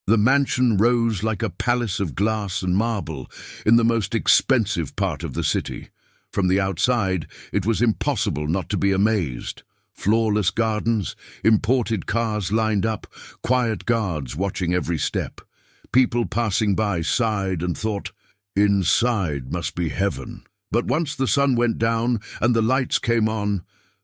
The mansion rose like a palace of glass and marble in the most expensive part of the city. From the outside, it was impossible not to be amazed. Flawless gardens, imported cars lined up, quiet guards watching every step. People passing by sighed and thought, "Inside must be heaven." But once the sun went down and the lights came on,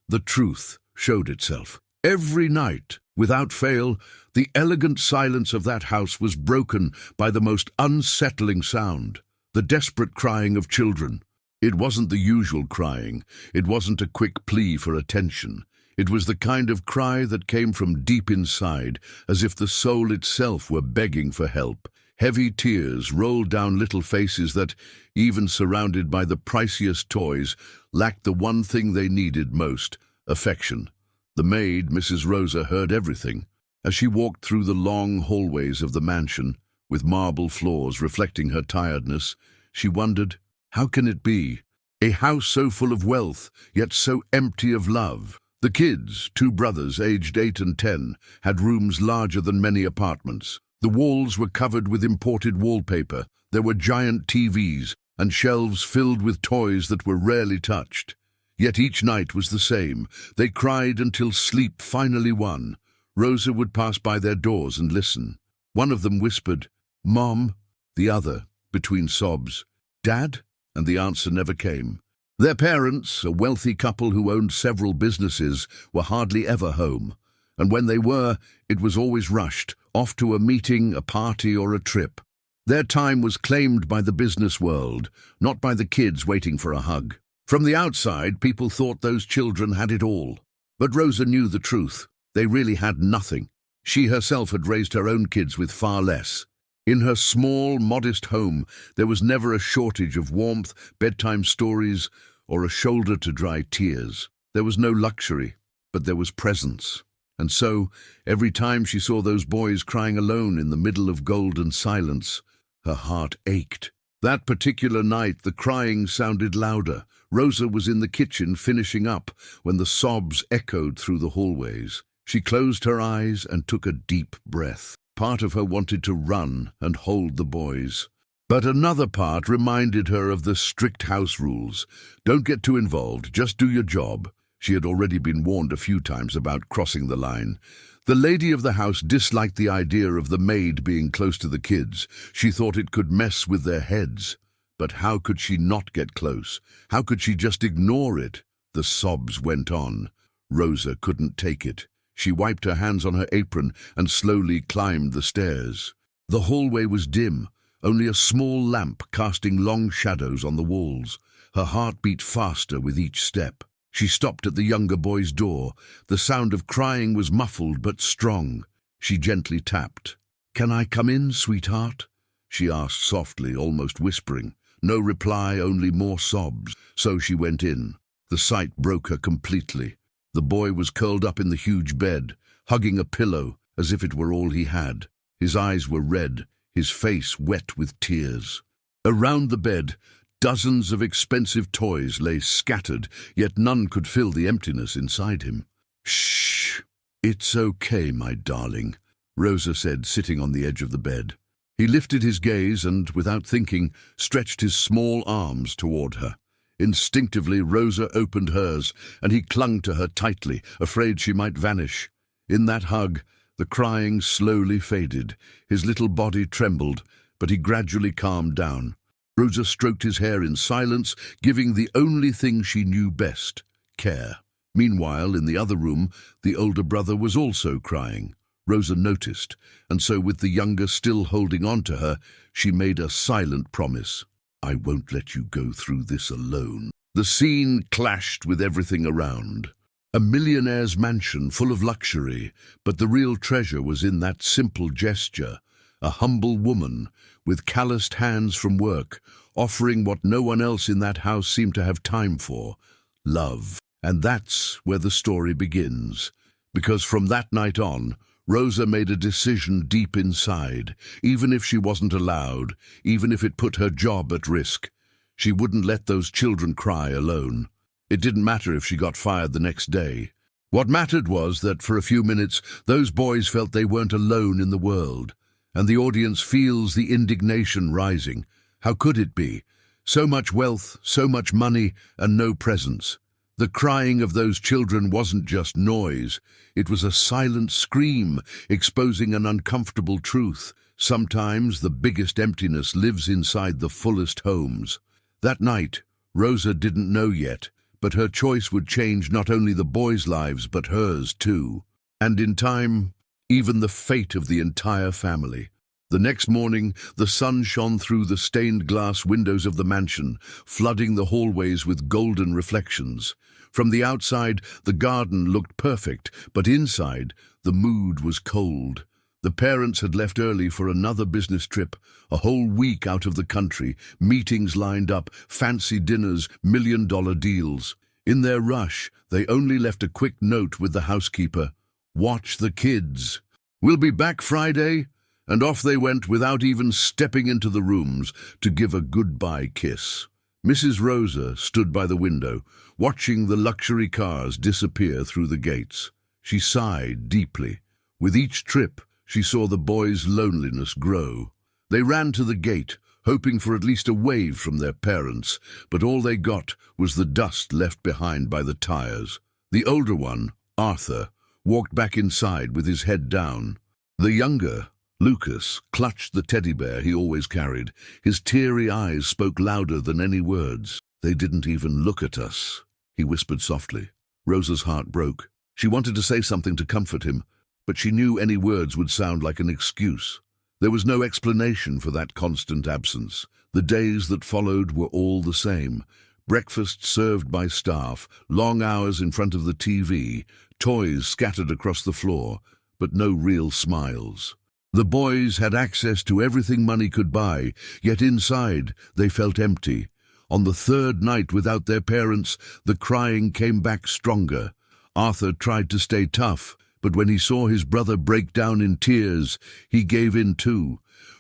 the truth showed itself. Every night, without fail, the elegant silence of that house was broken by the most unsettling sound, the desperate crying of children. It wasn't the usual crying. It wasn't a quick plea for attention. It was the kind of cry that came from deep inside, as if the soul itself were begging for help. Heavy tears rolled down little faces that, even surrounded by the priciest toys, lacked the one thing they needed most: affection. The maid, Mrs. Rosa, heard everything. As she walked through the long hallways of the mansion, with marble floors reflecting her tiredness, she wondered, how can it be? A house so full of wealth, yet so empty of love. The kids, 2 brothers aged 8 and 10, had rooms larger than many apartments. The walls were covered with imported wallpaper. There were giant TVs and shelves filled with toys that were rarely touched. Yet each night was the same. They cried until sleep finally won. Rosa would pass by their doors and listen. One of them whispered, "Mom," the other, between sobs, "Dad?" And the answer never came. Their parents, a wealthy couple who owned several businesses, were hardly ever home. And when they were, it was always rushed, off to a meeting, a party, or a trip. Their time was claimed by the business world, not by the kids waiting for a hug. From the outside, people thought those children had it all. But Rosa knew the truth. They really had nothing. She herself had raised her own kids with far less. In her small, modest home, there was never a shortage of warmth, bedtime stories, or a shoulder to dry tears. There was no luxury, but there was presence. And so, every time she saw those boys crying alone in the middle of golden silence, her heart ached. That particular night, the crying sounded louder. Rosa was in the kitchen finishing up when the sobs echoed through the hallways. She closed her eyes and took a deep breath. Part of her wanted to run and hold the boys. But another part reminded her of the strict house rules. Don't get too involved, just do your job. She had already been warned a few times about crossing the line. The lady of the house disliked the idea of the maid being close to the kids. She thought it could mess with their heads. But how could she not get close? How could she just ignore it? The sobs went on. Rosa couldn't take it. She wiped her hands on her apron and slowly climbed the stairs. The hallway was dim, only a small lamp casting long shadows on the walls. Her heart beat faster with each step. She stopped at the younger boy's door. The sound of crying was muffled but strong. She gently tapped. "Can I come in, sweetheart?" she asked softly, almost whispering. No reply, only more sobs. So she went in. The sight broke her completely. The boy was curled up in the huge bed, hugging a pillow as if it were all he had. His eyes were red, his face wet with tears. Around the bed, dozens of expensive toys lay scattered, yet none could fill the emptiness inside him. "Shh! It's okay, my darling," Rosa said, sitting on the edge of the bed. He lifted his gaze and, without thinking, stretched his small arms toward her. Instinctively, Rosa opened hers, and he clung to her tightly, afraid she might vanish. In that hug, the crying slowly faded. His little body trembled, but he gradually calmed down. Rosa stroked his hair in silence, giving the only thing she knew best: care. Meanwhile, in the other room, the older brother was also crying. Rosa noticed, and so with the younger still holding on to her, she made a silent promise. "I won't let you go through this alone." The scene clashed with everything around. A millionaire's mansion full of luxury, but the real treasure was in that simple gesture. A humble woman, with calloused hands from work, offering what no one else in that house seemed to have time for: love. And that's where the story begins. Because from that night on, Rosa made a decision deep inside. Even if she wasn't allowed, even if it put her job at risk, she wouldn't let those children cry alone. It didn't matter if she got fired the next day. What mattered was that for a few minutes those boys felt they weren't alone in the world. and the audience feels the indignation rising. How could it be? So much wealth, so much money, and no presents. The crying of those children wasn't just noise. It was a silent scream, exposing an uncomfortable truth. Sometimes the biggest emptiness lives inside the fullest homes. That night, Rosa didn't know yet, but her choice would change not only the boys' lives, but hers too. And in time, even the fate of the entire family. The next morning, the sun shone through the stained glass windows of the mansion, flooding the hallways with golden reflections. From the outside, the garden looked perfect, but inside, the mood was cold. The parents had left early for another business trip, a whole week out of the country, meetings lined up, fancy dinners, million-dollar deals. In their rush, they only left a quick note with the housekeeper. "Watch the kids. We'll be back Friday." And off they went without even stepping into the rooms to give a goodbye kiss. Mrs. Rosa stood by the window, watching the luxury cars disappear through the gates. She sighed deeply. With each trip, she saw the boys' loneliness grow. They ran to the gate, hoping for at least a wave from their parents, but all they got was the dust left behind by the tires. The older one, Arthur, walked back inside with his head down. The younger, Lucas, clutched the teddy bear he always carried. His teary eyes spoke louder than any words. "They didn't even look at us," he whispered softly. Rosa's heart broke. She wanted to say something to comfort him, but she knew any words would sound like an excuse. There was no explanation for that constant absence. The days that followed were all the same. Breakfast served by staff, long hours in front of the TV, toys scattered across the floor, but no real smiles. The boys had access to everything money could buy, yet inside they felt empty. On the third night without their parents, the crying came back stronger. Arthur tried to stay tough, but when he saw his brother break down in tears, he gave in too.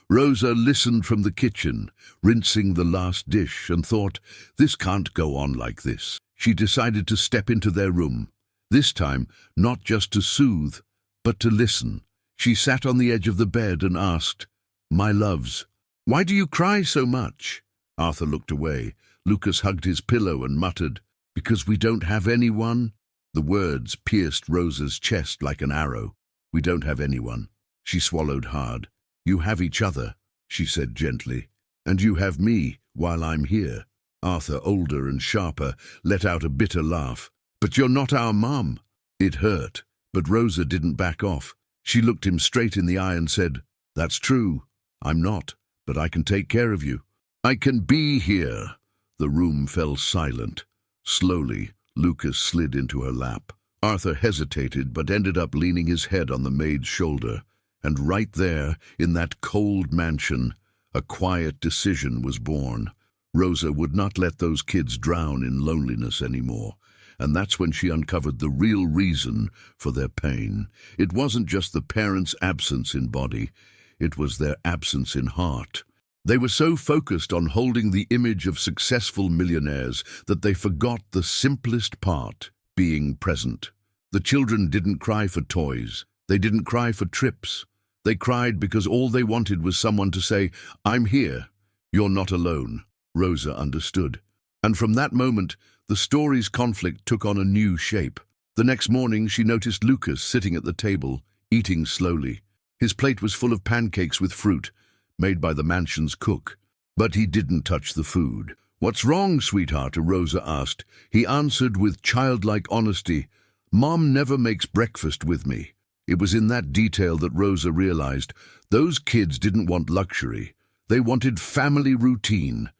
Rosa listened from the kitchen, rinsing the last dish, and thought, "This can't go on like this." She decided to step into their room. This time, not just to soothe, but to listen. She sat on the edge of the bed and asked, "My loves, why do you cry so much?" Arthur looked away. Lucas hugged his pillow and muttered, "Because we don't have anyone." The words pierced Rosa's chest like an arrow. "We don't have anyone." She swallowed hard. "You have each other," she said gently. "And you have me while I'm here." Arthur, older and sharper, let out a bitter laugh. "But you're not our mom." It hurt, but Rosa didn't back off. She looked him straight in the eye and said, "That's true. I'm not, but I can take care of you. I can be here." The room fell silent. Slowly, Lucas slid into her lap. Arthur hesitated, but ended up leaning his head on the maid's shoulder. And right there, in that cold mansion, a quiet decision was born. Rosa would not let those kids drown in loneliness anymore. And that's when she uncovered the real reason for their pain. It wasn't just the parents' absence in body, it was their absence in heart. They were so focused on holding the image of successful millionaires that they forgot the simplest part, being present. The children didn't cry for toys. They didn't cry for trips. They cried because all they wanted was someone to say, "I'm here. You're not alone." Rosa understood. And from that moment, the story's conflict took on a new shape. The next morning, she noticed Lucas sitting at the table, eating slowly. His plate was full of pancakes with fruit, made by the mansion's cook. But he didn't touch the food. "What's wrong, sweetheart?" Rosa asked. He answered with childlike honesty, "Mom never makes breakfast with me." It was in that detail that Rosa realized those kids didn't want luxury. They wanted family routine.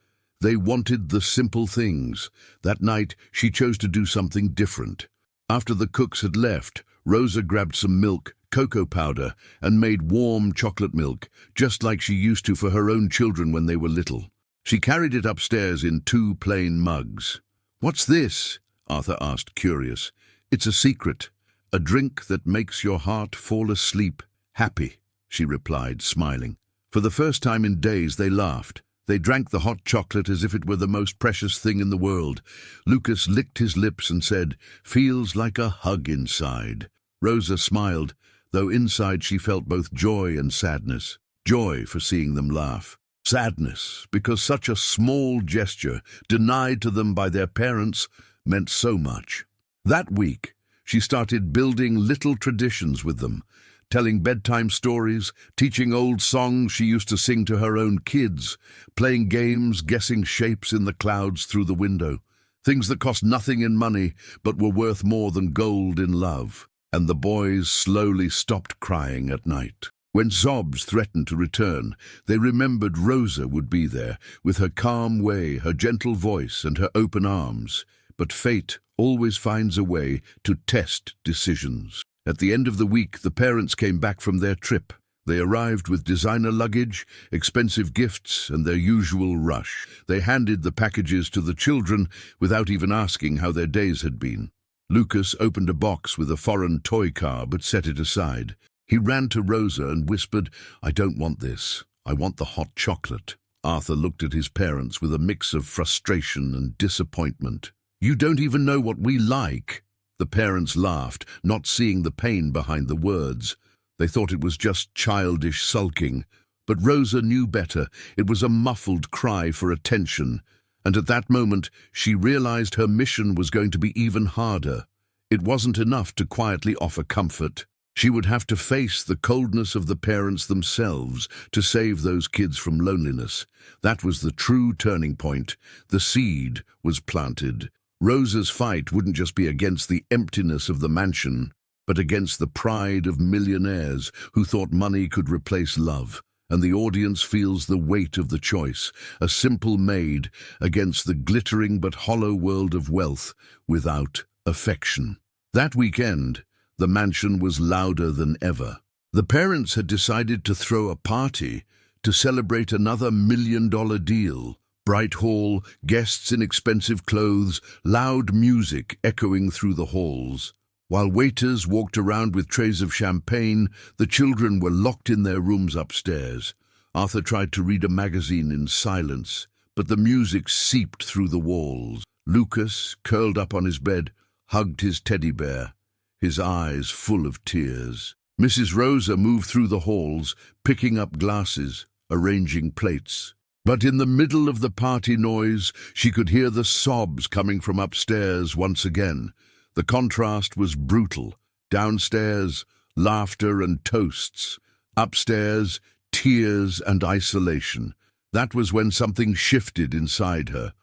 They wanted the simple things. That night, she chose to do something different. After the cooks had left, Rosa grabbed some milk, cocoa powder, and made warm chocolate milk, just like she used to for her own children when they were little. She carried it upstairs in 2 plain mugs. "What's this?" Arthur asked, curious. "It's a secret. A drink that makes your heart fall asleep happy," she replied, smiling. For the first time in days, they laughed. They drank the hot chocolate as if it were the most precious thing in the world. Lucas licked his lips and said, "Feels like a hug inside." Rosa smiled, though inside she felt both joy and sadness. joy for seeing them laugh, sadness because such a small gesture denied to them by their parents meant so much. That week, she started building little traditions with them, telling bedtime stories, teaching old songs she used to sing to her own kids, playing games, guessing shapes in the clouds through the window, things that cost nothing in money but were worth more than gold in love. And the boys slowly stopped crying at night. When sobs threatened to return, they remembered Rosa would be there, with her calm way, her gentle voice, and her open arms. But fate always finds a way to test decisions. At the end of the week, the parents came back from their trip. They arrived with designer luggage, expensive gifts, and their usual rush. They handed the packages to the children without even asking how their days had been. Lucas opened a box with a foreign toy car but set it aside. He ran to Rosa and whispered, "I don't want this. I want the hot chocolate." Arthur looked at his parents with a mix of frustration and disappointment. "You don't even know what we like." The parents laughed, not seeing the pain behind the words. They thought it was just childish sulking. But Rosa knew better. It was a muffled cry for attention. And at that moment, she realized her mission was going to be even harder. It wasn't enough to quietly offer comfort. She would have to face the coldness of the parents themselves to save those kids from loneliness. That was the true turning point. The seed was planted. Rosa's fight wouldn't just be against the emptiness of the mansion, but against the pride of millionaires who thought money could replace love. And the audience feels the weight of the choice, a simple maid against the glittering but hollow world of wealth without affection. That weekend, the mansion was louder than ever. The parents had decided to throw a party to celebrate another $1 million deal. Bright hall, guests in expensive clothes, loud music echoing through the halls. While waiters walked around with trays of champagne, the children were locked in their rooms upstairs. Arthur tried to read a magazine in silence, but the music seeped through the walls. Lucas, curled up on his bed, hugged his teddy bear, his eyes full of tears. Mrs. Rosa moved through the halls, picking up glasses, arranging plates. But in the middle of the party noise, she could hear the sobs coming from upstairs once again. The contrast was brutal. Downstairs, laughter and toasts. Upstairs, tears and isolation. That was when something shifted inside her.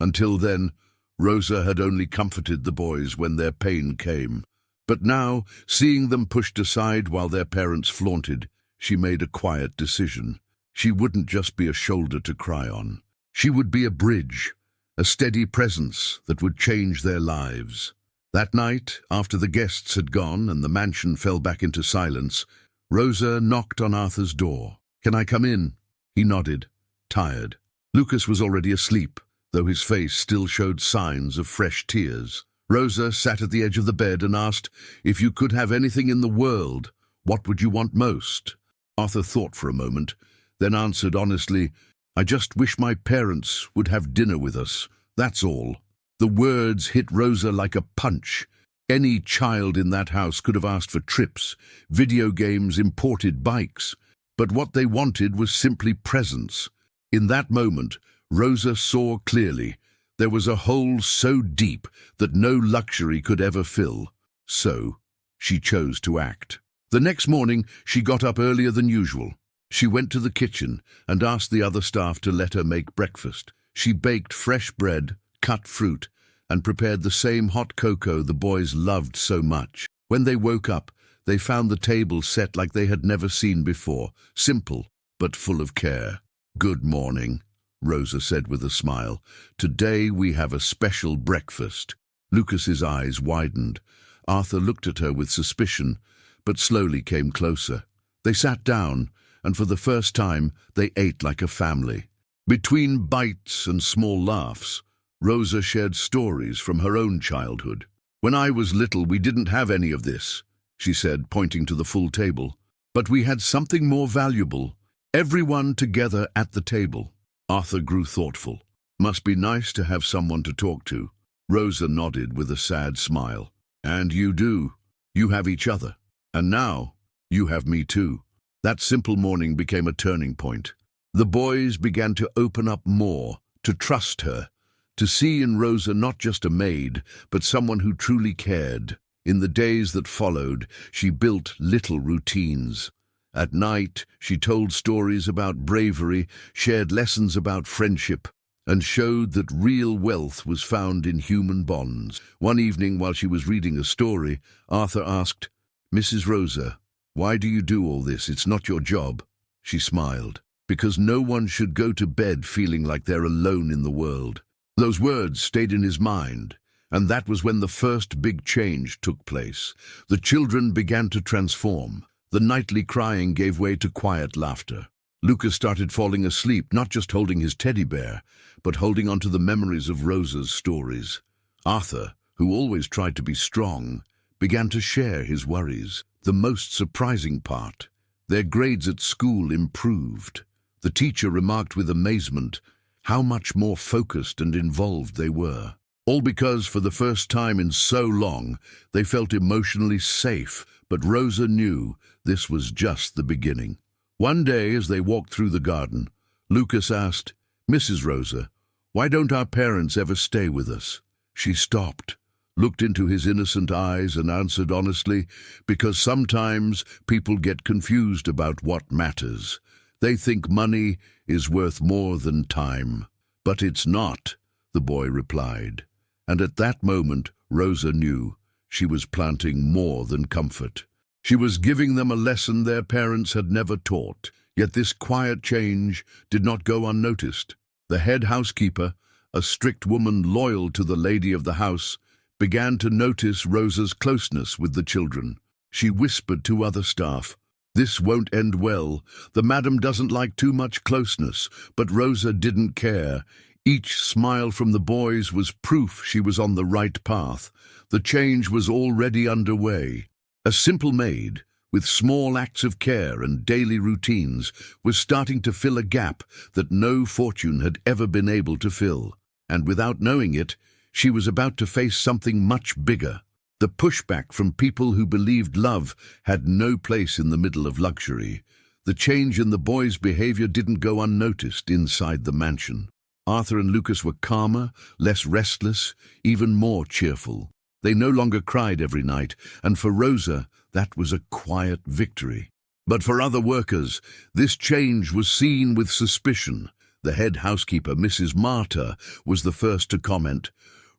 Until then, Rosa had only comforted the boys when their pain came. But now, seeing them pushed aside while their parents flaunted, she made a quiet decision. She wouldn't just be a shoulder to cry on. She would be a bridge, a steady presence that would change their lives. That night, after the guests had gone and the mansion fell back into silence, Rosa knocked on Arthur's door. "Can I come in?" He nodded, tired. Lucas was already asleep, though his face still showed signs of fresh tears. Rosa sat at the edge of the bed and asked, "If you could have anything in the world, what would you want most?" Arthur thought for a moment, then answered honestly, "I just wish my parents would have dinner with us, that's all." The words hit Rosa like a punch. Any child in that house could have asked for trips, video games, imported bikes. But what they wanted was simply presence. In that moment, Rosa saw clearly. There was a hole so deep that no luxury could ever fill. So, she chose to act. The next morning, she got up earlier than usual. She went to the kitchen and asked the other staff to let her make breakfast. She baked fresh bread, cut fruit, and prepared the same hot cocoa the boys loved so much. When they woke up, they found the table set like they had never seen before, simple but full of care. "Good morning," Rosa said with a smile. "Today we have a special breakfast." Lucas's eyes widened. Arthur looked at her with suspicion, but slowly came closer. They sat down, and for the first time they ate like a family. Between bites and small laughs, Rosa shared stories from her own childhood. "When I was little, we didn't have any of this," she said, pointing to the full table. "But we had something more valuable. Everyone together at the table." Arthur grew thoughtful. "Must be nice to have someone to talk to." Rosa nodded with a sad smile. "And you do. You have each other. And now, you have me too." That simple morning became a turning point. The boys began to open up more, to trust her, to see in Rosa not just a maid, but someone who truly cared. In the days that followed, she built little routines. At night, she told stories about bravery, shared lessons about friendship, and showed that real wealth was found in human bonds. One evening, while she was reading a story, Arthur asked, "Mrs. Rosa, why do you do all this? It's not your job." She smiled. "Because no one should go to bed feeling like they're alone in the world." Those words stayed in his mind, and that was when the first big change took place. The children began to transform. The nightly crying gave way to quiet laughter. Lucas started falling asleep, not just holding his teddy bear, but holding on to the memories of Rosa's stories. Arthur, who always tried to be strong, began to share his worries. The most surprising part: their grades at school improved. The teacher remarked with amazement how much more focused and involved they were. All because, for the first time in so long, they felt emotionally safe. But Rosa knew this was just the beginning. One day, as they walked through the garden, Lucas asked, "Mrs. Rosa, why don't our parents ever stay with us?" She stopped, looked into his innocent eyes, and answered honestly, "Because sometimes people get confused about what matters. They think money is worth more than time." "But it's not," the boy replied. And at that moment, Rosa knew she was planting more than comfort. She was giving them a lesson their parents had never taught. Yet this quiet change did not go unnoticed. The head housekeeper, a strict woman loyal to the lady of the house, began to notice Rosa's closeness with the children. She whispered to other staff, "This won't end well. The madam doesn't like too much closeness." But Rosa didn't care. Each smile from the boys was proof she was on the right path. The change was already underway. A simple maid, with small acts of care and daily routines, was starting to fill a gap that no fortune had ever been able to fill. And without knowing it, she was about to face something much bigger. The pushback from people who believed love had no place in the middle of luxury. The change in the boys' behavior didn't go unnoticed inside the mansion. Arthur and Lucas were calmer, less restless, even more cheerful. They no longer cried every night, and for Rosa, that was a quiet victory. But for other workers, this change was seen with suspicion. The head housekeeper, Mrs. Marta, was the first to comment,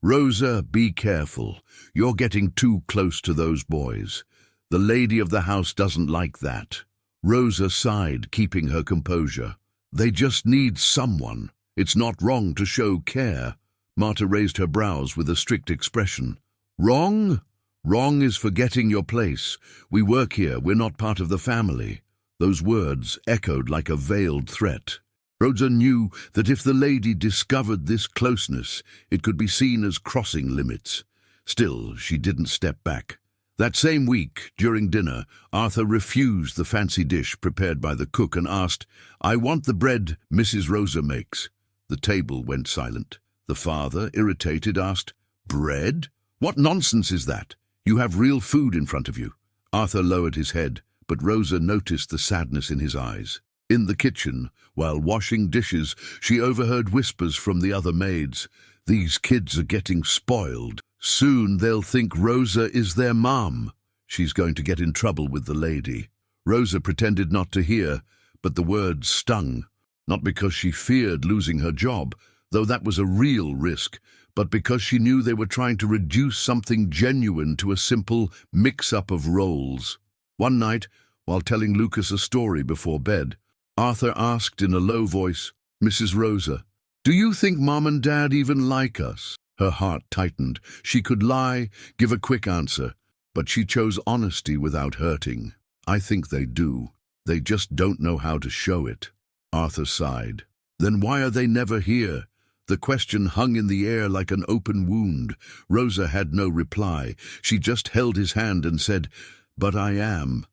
"Rosa, be careful. You're getting too close to those boys. The lady of the house doesn't like that." Rosa sighed, keeping her composure. "They just need someone. It's not wrong to show care." Marta raised her brows with a strict expression. "Wrong? Wrong is forgetting your place. We work here, we're not part of the family." Those words echoed like a veiled threat. Rosa knew that if the lady discovered this closeness, it could be seen as crossing limits. Still, she didn't step back. That same week, during dinner, Arthur refused the fancy dish prepared by the cook and asked, "I want the bread Mrs. Rosa makes." The table went silent. The father, irritated, asked, "Bread? What nonsense is that? You have real food in front of you." Arthur lowered his head, but Rosa noticed the sadness in his eyes. In the kitchen, while washing dishes, she overheard whispers from the other maids. "These kids are getting spoiled. Soon they'll think Rosa is their mom. She's going to get in trouble with the lady." Rosa pretended not to hear, but the words stung. Not because she feared losing her job, though that was a real risk, but because she knew they were trying to reduce something genuine to a simple mix-up of roles. One night, while telling Lucas a story before bed, Arthur asked in a low voice, "Mrs. Rosa, do you think Mom and Dad even like us?" Her heart tightened. She could lie, give a quick answer, but she chose honesty without hurting. "I think they do. They just don't know how to show it." Arthur sighed. "Then why are they never here?" The question hung in the air like an open wound. Rosa had no reply. She just held his hand and said, "But I am,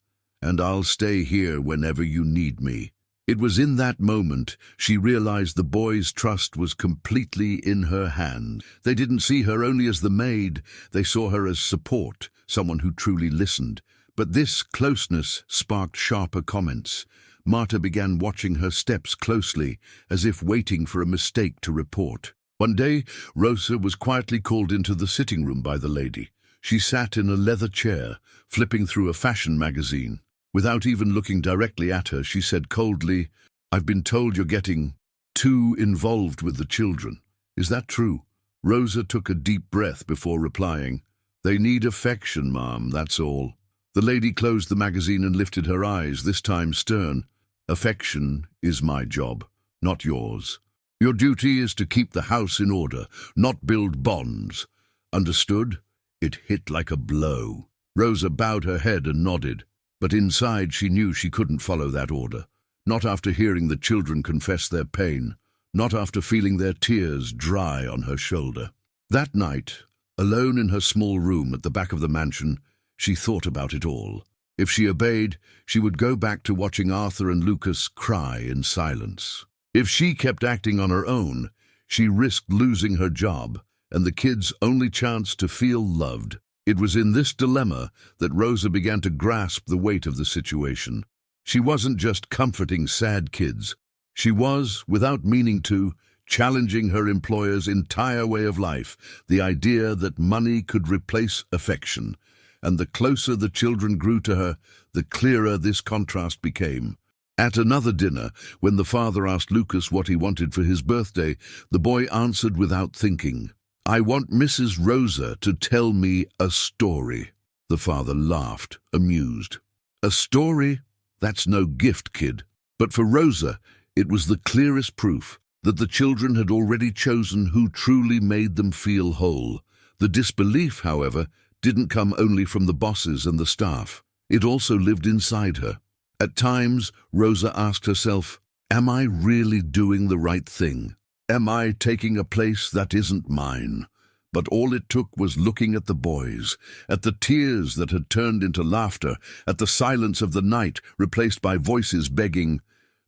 and I'll stay here whenever you need me." It was in that moment she realized the boys' trust was completely in her hand. They didn't see her only as the maid. They saw her as support, someone who truly listened. But this closeness sparked sharper comments. Marta began watching her steps closely, as if waiting for a mistake to report. One day, Rosa was quietly called into the sitting room by the lady. She sat in a leather chair, flipping through a fashion magazine. Without even looking directly at her, she said coldly, "I've been told you're getting too involved with the children. Is that true?" Rosa took a deep breath before replying, "They need affection, ma'am, that's all." The lady closed the magazine and lifted her eyes, this time stern. "Affection is my job, not yours. Your duty is to keep the house in order, not build bonds. Understood?" It hit like a blow. Rosa bowed her head and nodded, but inside she knew she couldn't follow that order. Not after hearing the children confess their pain, not after feeling their tears dry on her shoulder. That night, alone in her small room at the back of the mansion, she thought about it all. If she obeyed, she would go back to watching Arthur and Lucas cry in silence. If she kept acting on her own, she risked losing her job and the kids' only chance to feel loved. It was in this dilemma that Rosa began to grasp the weight of the situation. She wasn't just comforting sad kids. She was, without meaning to, challenging her employer's entire way of life, the idea that money could replace affection. And the closer the children grew to her, the clearer this contrast became. At another dinner, when the father asked Lucas what he wanted for his birthday, the boy answered without thinking, "I want Mrs. Rosa to tell me a story." The father laughed, amused. "A story? That's no gift, kid." But for Rosa, it was the clearest proof that the children had already chosen who truly made them feel whole. The disbelief, however, didn't come only from the bosses and the staff. It also lived inside her. At times, Rosa asked herself, "Am I really doing the right thing? Am I taking a place that isn't mine?" But all it took was looking at the boys, at the tears that had turned into laughter, at the silence of the night replaced by voices begging,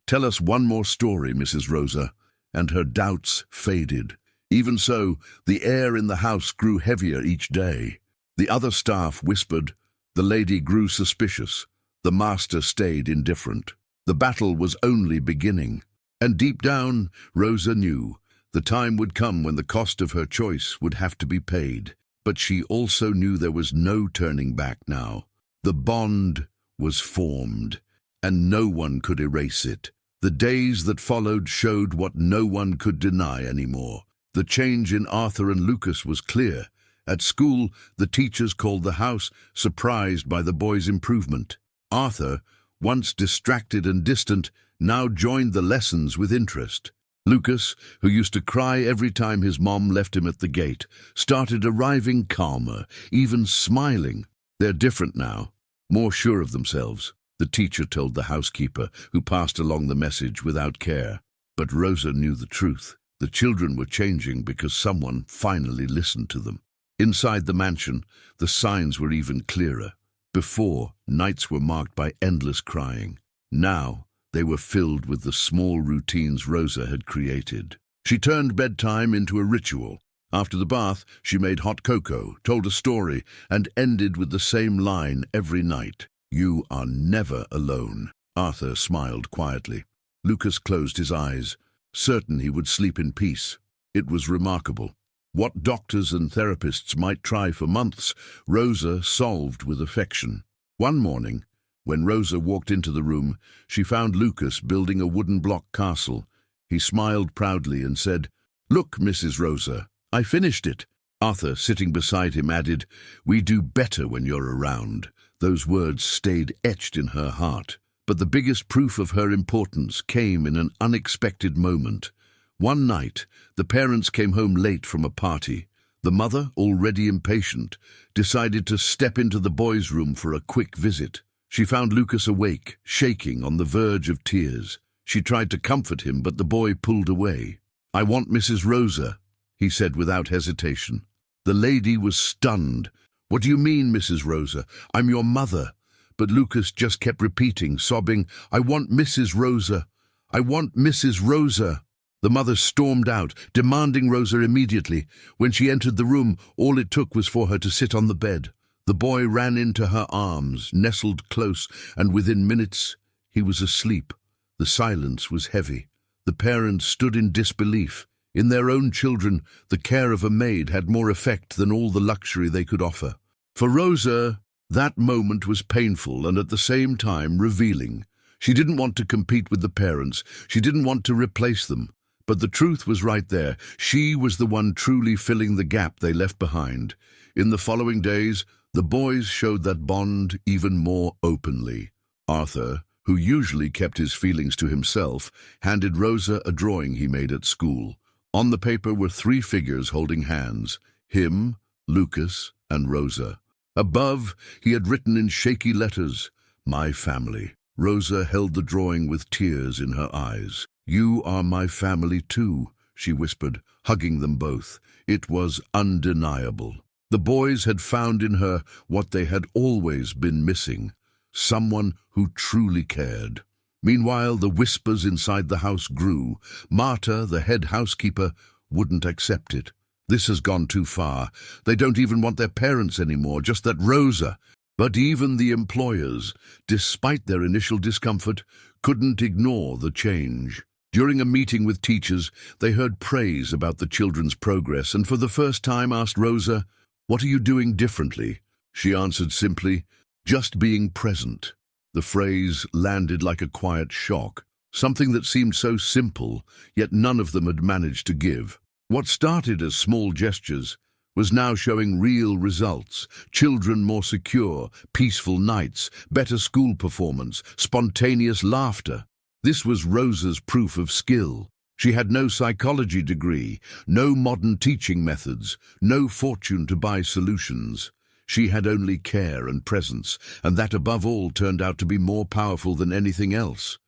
"Tell us one more story, Mrs. Rosa," and her doubts faded. Even so, the air in the house grew heavier each day. The other staff whispered, the lady grew suspicious, the master stayed indifferent. The battle was only beginning. And deep down, Rosa knew the time would come when the cost of her choice would have to be paid. But she also knew there was no turning back now. The bond was formed, and no one could erase it. The days that followed showed what no one could deny anymore. The change in Arthur and Lucas was clear. At school, the teachers called the house, surprised by the boys' improvement. Arthur, once distracted and distant, now joined the lessons with interest. Lucas, who used to cry every time his mom left him at the gate, started arriving calmer, even smiling. "They're different now, more sure of themselves," the teacher told the housekeeper, who passed along the message without care. But Rosa knew the truth. The children were changing because someone finally listened to them. Inside the mansion, the signs were even clearer. Before, nights were marked by endless crying. Now, they were filled with the small routines Rosa had created. She turned bedtime into a ritual. After the bath, she made hot cocoa, told a story, and ended with the same line every night. "You are never alone." Arthur smiled quietly. Lucas closed his eyes, certain he would sleep in peace. It was remarkable. What doctors and therapists might try for months, Rosa solved with affection. One morning, when Rosa walked into the room, she found Lucas building a wooden block castle. He smiled proudly and said, "Look, Mrs. Rosa, I finished it." Arthur, sitting beside him, added, "We do better when you're around." Those words stayed etched in her heart. But the biggest proof of her importance came in an unexpected moment. One night, the parents came home late from a party. The mother, already impatient, decided to step into the boys' room for a quick visit. She found Lucas awake, shaking, on the verge of tears. She tried to comfort him, but the boy pulled away. "I want Mrs. Rosa," he said without hesitation. The lady was stunned. "What do you mean, Mrs. Rosa? I'm your mother." But Lucas just kept repeating, sobbing, "I want Mrs. Rosa. I want Mrs. Rosa." The mother stormed out, demanding Rosa immediately. When she entered the room, all it took was for her to sit on the bed. The boy ran into her arms, nestled close, and within minutes he was asleep. The silence was heavy. The parents stood in disbelief. In their own children, the care of a maid had more effect than all the luxury they could offer. For Rosa, that moment was painful and at the same time revealing. She didn't want to compete with the parents. She didn't want to replace them. But the truth was right there. She was the one truly filling the gap they left behind. In the following days, the boys showed that bond even more openly. Arthur, who usually kept his feelings to himself, handed Rosa a drawing he made at school. On the paper were 3 figures holding hands: him, Lucas, and Rosa. Above, he had written in shaky letters, "My family." Rosa held the drawing with tears in her eyes. "You are my family too," she whispered, hugging them both. It was undeniable. The boys had found in her what they had always been missing, someone who truly cared. Meanwhile, the whispers inside the house grew. Marta, the head housekeeper, wouldn't accept it. "This has gone too far. They don't even want their parents anymore, just that Rosa." But even the employers, despite their initial discomfort, couldn't ignore the change. During a meeting with teachers, they heard praise about the children's progress and for the first time asked Rosa, "What are you doing differently?" She answered simply, "Just being present." The phrase landed like a quiet shock, something that seemed so simple, yet none of them had managed to give. What started as small gestures was now showing real results: children more secure, peaceful nights, better school performance, spontaneous laughter. This was Rosa's proof of skill. She had no psychology degree, no modern teaching methods, no fortune to buy solutions. She had only care and presence, and that above all turned out to be more powerful than anything else.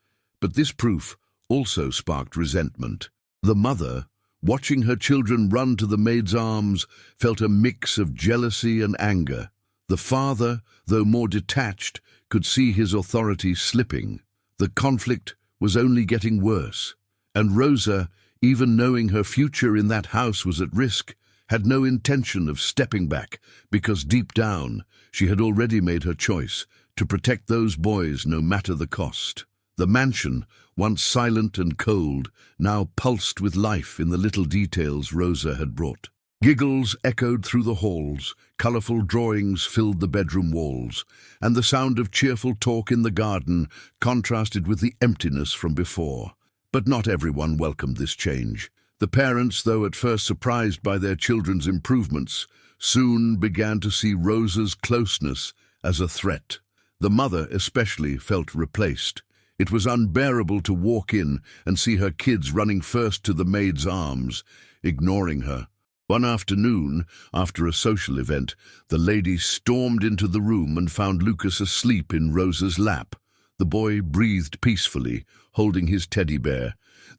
But this proof also sparked resentment. The mother, watching her children run to the maid's arms, felt a mix of jealousy and anger. The father, though more detached, could see his authority slipping. The conflict was only getting worse. And Rosa, even knowing her future in that house was at risk, had no intention of stepping back, because deep down she had already made her choice to protect those boys no matter the cost. The mansion, once silent and cold, now pulsed with life in the little details Rosa had brought. Giggles echoed through the halls, colourful drawings filled the bedroom walls, and the sound of cheerful talk in the garden contrasted with the emptiness from before. But not everyone welcomed this change. The parents, though at first surprised by their children's improvements, soon began to see Rosa's closeness as a threat. The mother especially felt replaced. It was unbearable to walk in and see her kids running first to the maid's arms, ignoring her. One afternoon, after a social event, the lady stormed into the room and found Lucas asleep in Rosa's lap. The boy breathed peacefully, holding his teddy bear.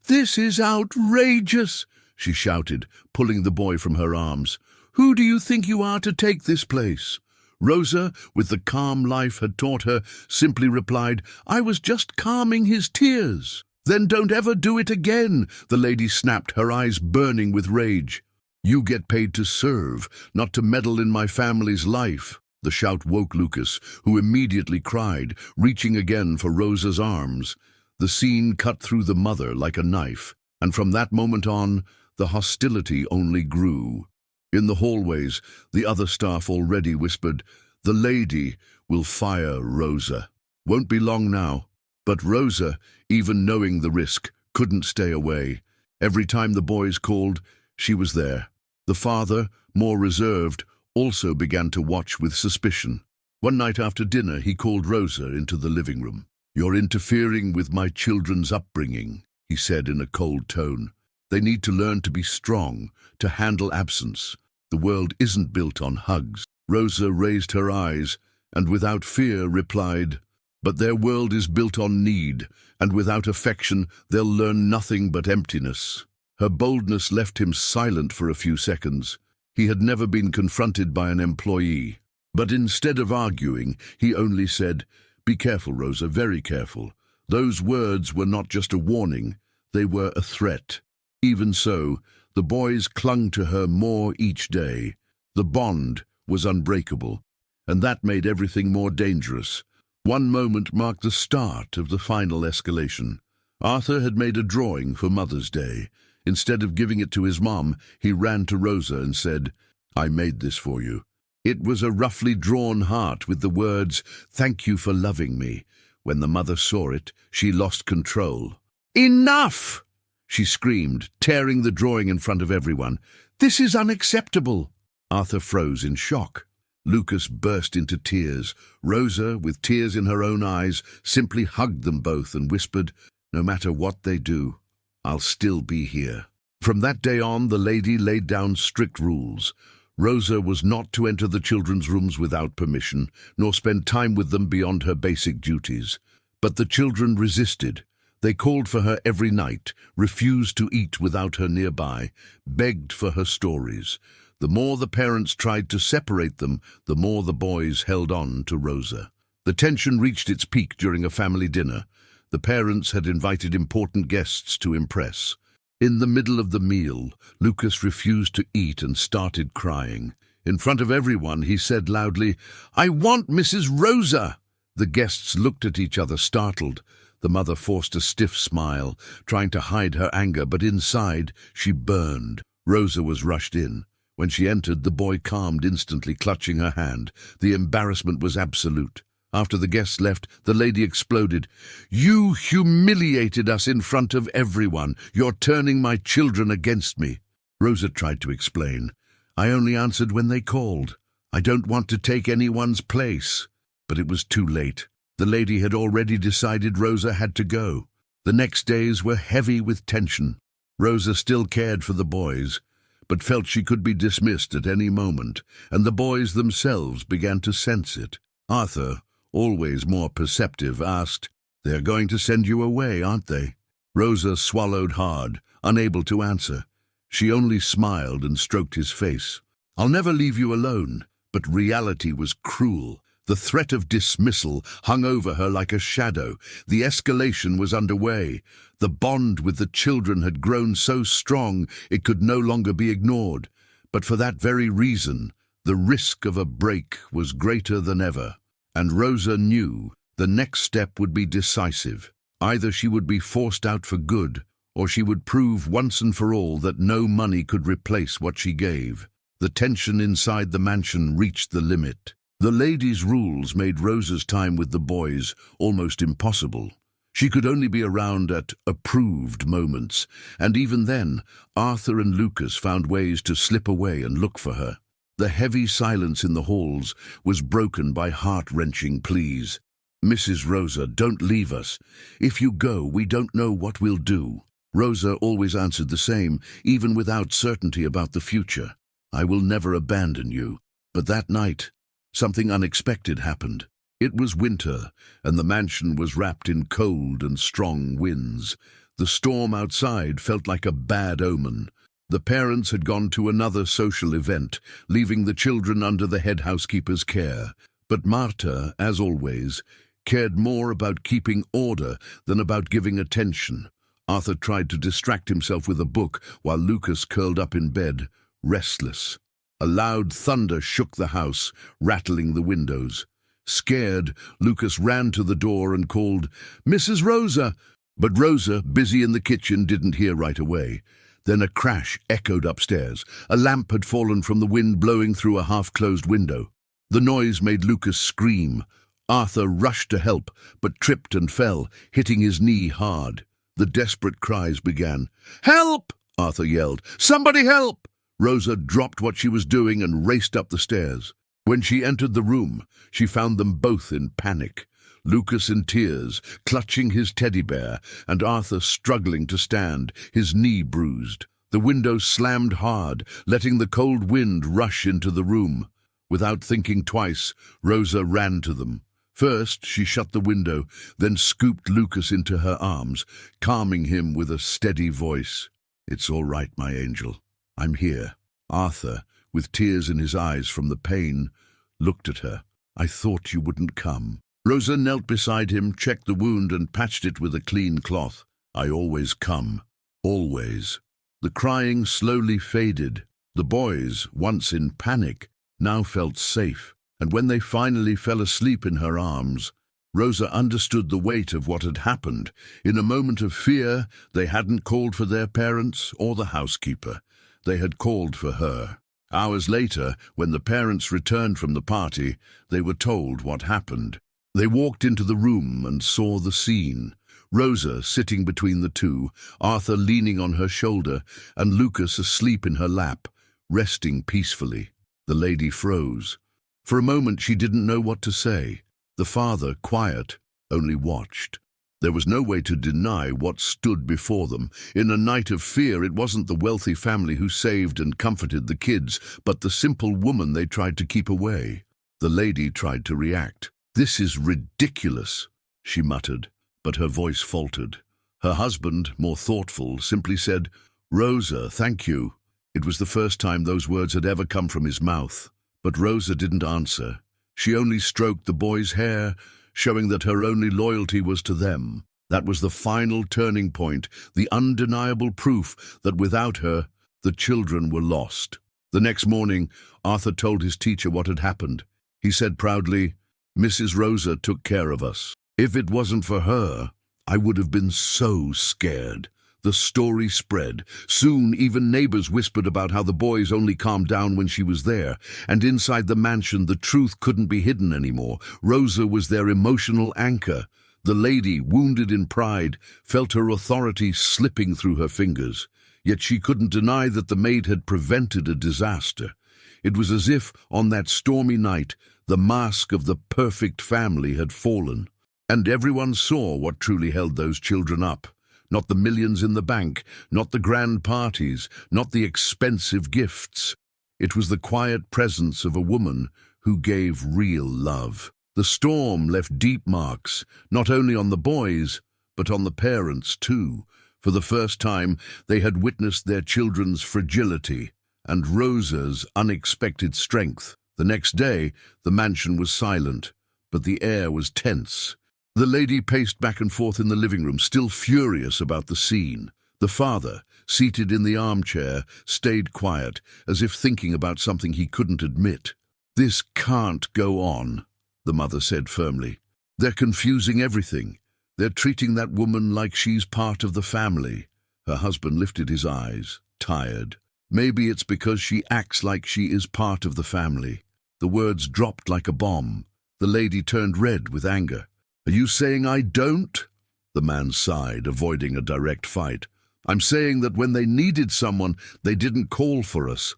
"This is outrageous," she shouted, pulling the boy from her arms. "Who do you think you are to take this place?" Rosa, with the calm life had taught her, simply replied, "I was just calming his tears." "Then don't ever do it again," the lady snapped, her eyes burning with rage. "You get paid to serve, not to meddle in my family's life." The shout woke Lucas, who immediately cried, reaching again for Rosa's arms. The scene cut through the mother like a knife, and from that moment on, the hostility only grew. In the hallways, the other staff already whispered, "The lady will fire Rosa." Won't be long now. But Rosa, even knowing the risk, couldn't stay away. Every time the boys called, she was there. The father, more reserved, also began to watch with suspicion. One night after dinner, he called Rosa into the living room. "You're interfering with my children's upbringing," he said in a cold tone. "They need to learn to be strong, to handle absence. The world isn't built on hugs." Rosa raised her eyes and without fear replied, "But their world is built on need, and without affection they'll learn nothing but emptiness." Her boldness left him silent for a few seconds. He had never been confronted by an employee. But instead of arguing, he only said, "Be careful, Rosa, very careful." Those words were not just a warning, they were a threat. Even so, the boys clung to her more each day. The bond was unbreakable. and that made everything more dangerous. One moment marked the start of the final escalation. Arthur had made a drawing for Mother's Day. Instead of giving it to his mom, he ran to Rosa and said, "I made this for you." It was a roughly drawn heart with the words, "Thank you for loving me." When the mother saw it, she lost control. "Enough!" she screamed, tearing the drawing in front of everyone. "This is unacceptable." Arthur froze in shock. Lucas burst into tears. Rosa, with tears in her own eyes, simply hugged them both and whispered, "No matter what they do, I'll still be here." From that day on, the lady laid down strict rules. Rosa was not to enter the children's rooms without permission, nor spend time with them beyond her basic duties. But the children resisted. They called for her every night, refused to eat without her nearby, begged for her stories. The more the parents tried to separate them, the more the boys held on to Rosa. The tension reached its peak during a family dinner. The parents had invited important guests to impress. In the middle of the meal, Lucas refused to eat and started crying. In front of everyone, he said loudly, "I want Mrs. Rosa!" The guests looked at each other, startled. The mother forced a stiff smile, trying to hide her anger, but inside, she burned. Rosa was rushed in. When she entered, the boy calmed instantly, clutching her hand. The embarrassment was absolute. After the guests left, the lady exploded. "You humiliated us in front of everyone. You're turning my children against me." Rosa tried to explain. "I only answered when they called. I don't want to take anyone's place." But it was too late. The lady had already decided Rosa had to go. The next days were heavy with tension. Rosa still cared for the boys, but felt she could be dismissed at any moment, and the boys themselves began to sense it. Arthur, always more perceptive, asked, "They're going to send you away, aren't they?" Rosa swallowed hard, unable to answer. She only smiled and stroked his face. "I'll never leave you alone." But reality was cruel. The threat of dismissal hung over her like a shadow. The escalation was underway. The bond with the children had grown so strong it could no longer be ignored. But for that very reason, the risk of a break was greater than ever. And Rosa knew the next step would be decisive. Either she would be forced out for good, or she would prove once and for all that no money could replace what she gave. The tension inside the mansion reached the limit. The lady's rules made Rosa's time with the boys almost impossible. She could only be around at approved moments, and even then, Arthur and Lucas found ways to slip away and look for her. The heavy silence in the halls was broken by heart-wrenching pleas. "Mrs. Rosa, don't leave us. If you go, we don't know what we'll do." Rosa always answered the same, even without certainty about the future. "I will never abandon you." But that night, something unexpected happened. It was winter, and the mansion was wrapped in cold and strong winds. The storm outside felt like a bad omen. The parents had gone to another social event, leaving the children under the head housekeeper's care. But Marta, as always, cared more about keeping order than about giving attention. Arthur tried to distract himself with a book while Lucas curled up in bed, restless. A loud thunder shook the house, rattling the windows. Scared, Lucas ran to the door and called, "Mrs. Rosa!" But Rosa, busy in the kitchen, didn't hear right away. Then a crash echoed upstairs. A lamp had fallen from the wind blowing through a half-closed window. The noise made Lucas scream. Arthur rushed to help, but tripped and fell, hitting his knee hard. The desperate cries began. "Help!" Arthur yelled. "Somebody help!" Rosa dropped what she was doing and raced up the stairs. When she entered the room, she found them both in panic. Lucas in tears, clutching his teddy bear, and Arthur struggling to stand, his knee bruised. The window slammed hard, letting the cold wind rush into the room. Without thinking twice, Rosa ran to them. First, she shut the window, then scooped Lucas into her arms, calming him with a steady voice. "It's all right, my angel. I'm here." Arthur, with tears in his eyes from the pain, looked at her. "I thought you wouldn't come." Rosa knelt beside him, checked the wound, and patched it with a clean cloth. "I always come. Always." The crying slowly faded. The boys, once in panic, now felt safe. And when they finally fell asleep in her arms, Rosa understood the weight of what had happened. In a moment of fear, they hadn't called for their parents or the housekeeper. They had called for her. Hours later, when the parents returned from the party, they were told what happened. They walked into the room and saw the scene. Rosa sitting between the two, Arthur leaning on her shoulder, and Lucas asleep in her lap, resting peacefully. The lady froze. For a moment she didn't know what to say. The father, quiet, only watched. There was no way to deny what stood before them. In a night of fear, it wasn't the wealthy family who saved and comforted the kids, but the simple woman they tried to keep away. The lady tried to react. "This is ridiculous," she muttered, but her voice faltered. Her husband, more thoughtful, simply said, "Rosa, thank you." It was the first time those words had ever come from his mouth. But Rosa didn't answer. She only stroked the boy's hair, showing that her only loyalty was to them. That was the final turning point, the undeniable proof that without her, the children were lost. The next morning, Arthur told his teacher what had happened. He said proudly, "Mrs. Rosa took care of us. If it wasn't for her, I would have been so scared." The story spread. Soon, even neighbors whispered about how the boys only calmed down when she was there, and inside the mansion, the truth couldn't be hidden anymore. Rosa was their emotional anchor. The lady, wounded in pride, felt her authority slipping through her fingers. Yet she couldn't deny that the maid had prevented a disaster. It was as if, on that stormy night, the mask of the perfect family had fallen. And everyone saw what truly held those children up. Not the millions in the bank, not the grand parties, not the expensive gifts. It was the quiet presence of a woman who gave real love. The storm left deep marks, not only on the boys, but on the parents too. For the first time, they had witnessed their children's fragility and Rosa's unexpected strength. The next day, the mansion was silent, but the air was tense. The lady paced back and forth in the living room, still furious about the scene. The father, seated in the armchair, stayed quiet, as if thinking about something he couldn't admit. "This can't go on," the mother said firmly. "They're confusing everything. They're treating that woman like she's part of the family." Her husband lifted his eyes, tired. "Maybe it's because she acts like she is part of the family." The words dropped like a bomb. The lady turned red with anger. "Are you saying I don't?" The man sighed, avoiding a direct fight. "I'm saying that when they needed someone, they didn't call for us.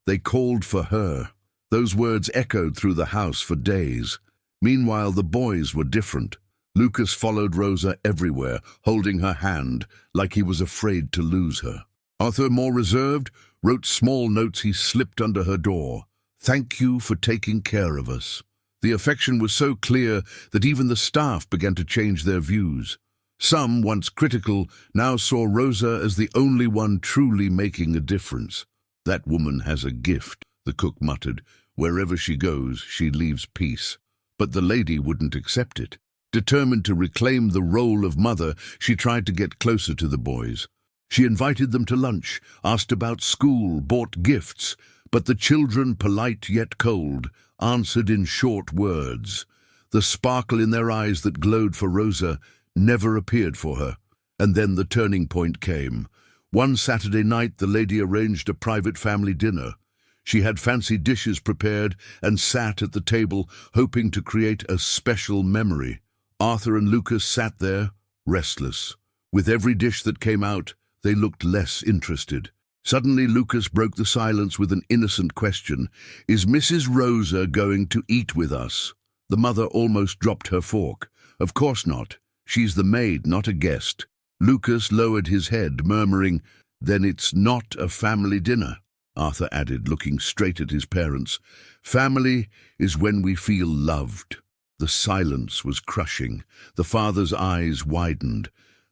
They called for her." Those words echoed through the house for days. Meanwhile, the boys were different. Lucas followed Rosa everywhere, holding her hand, like he was afraid to lose her. Arthur, more reserved, wrote small notes he slipped under her door. "Thank you for taking care of us." The affection was so clear that even the staff began to change their views. Some, once critical, now saw Rosa as the only one truly making a difference. "That woman has a gift," the cook muttered. "Wherever she goes, she leaves peace." But the lady wouldn't accept it. Determined to reclaim the role of mother, she tried to get closer to the boys. She invited them to lunch, asked about school, bought gifts, but the children, polite yet cold, answered in short words. The sparkle in their eyes that glowed for Rosa never appeared for her. And then the turning point came. One Saturday night, the lady arranged a private family dinner. She had fancy dishes prepared and sat at the table, hoping to create a special memory. Arthur and Lucas sat there, restless. With every dish that came out, they looked less interested. Suddenly, Lucas broke the silence with an innocent question. "Is Mrs. Rosa going to eat with us?" The mother almost dropped her fork. "Of course not. She's the maid, not a guest." Lucas lowered his head, murmuring, "Then it's not a family dinner," Arthur added, looking straight at his parents. "Family is when we feel loved." The silence was crushing. The father's eyes widened.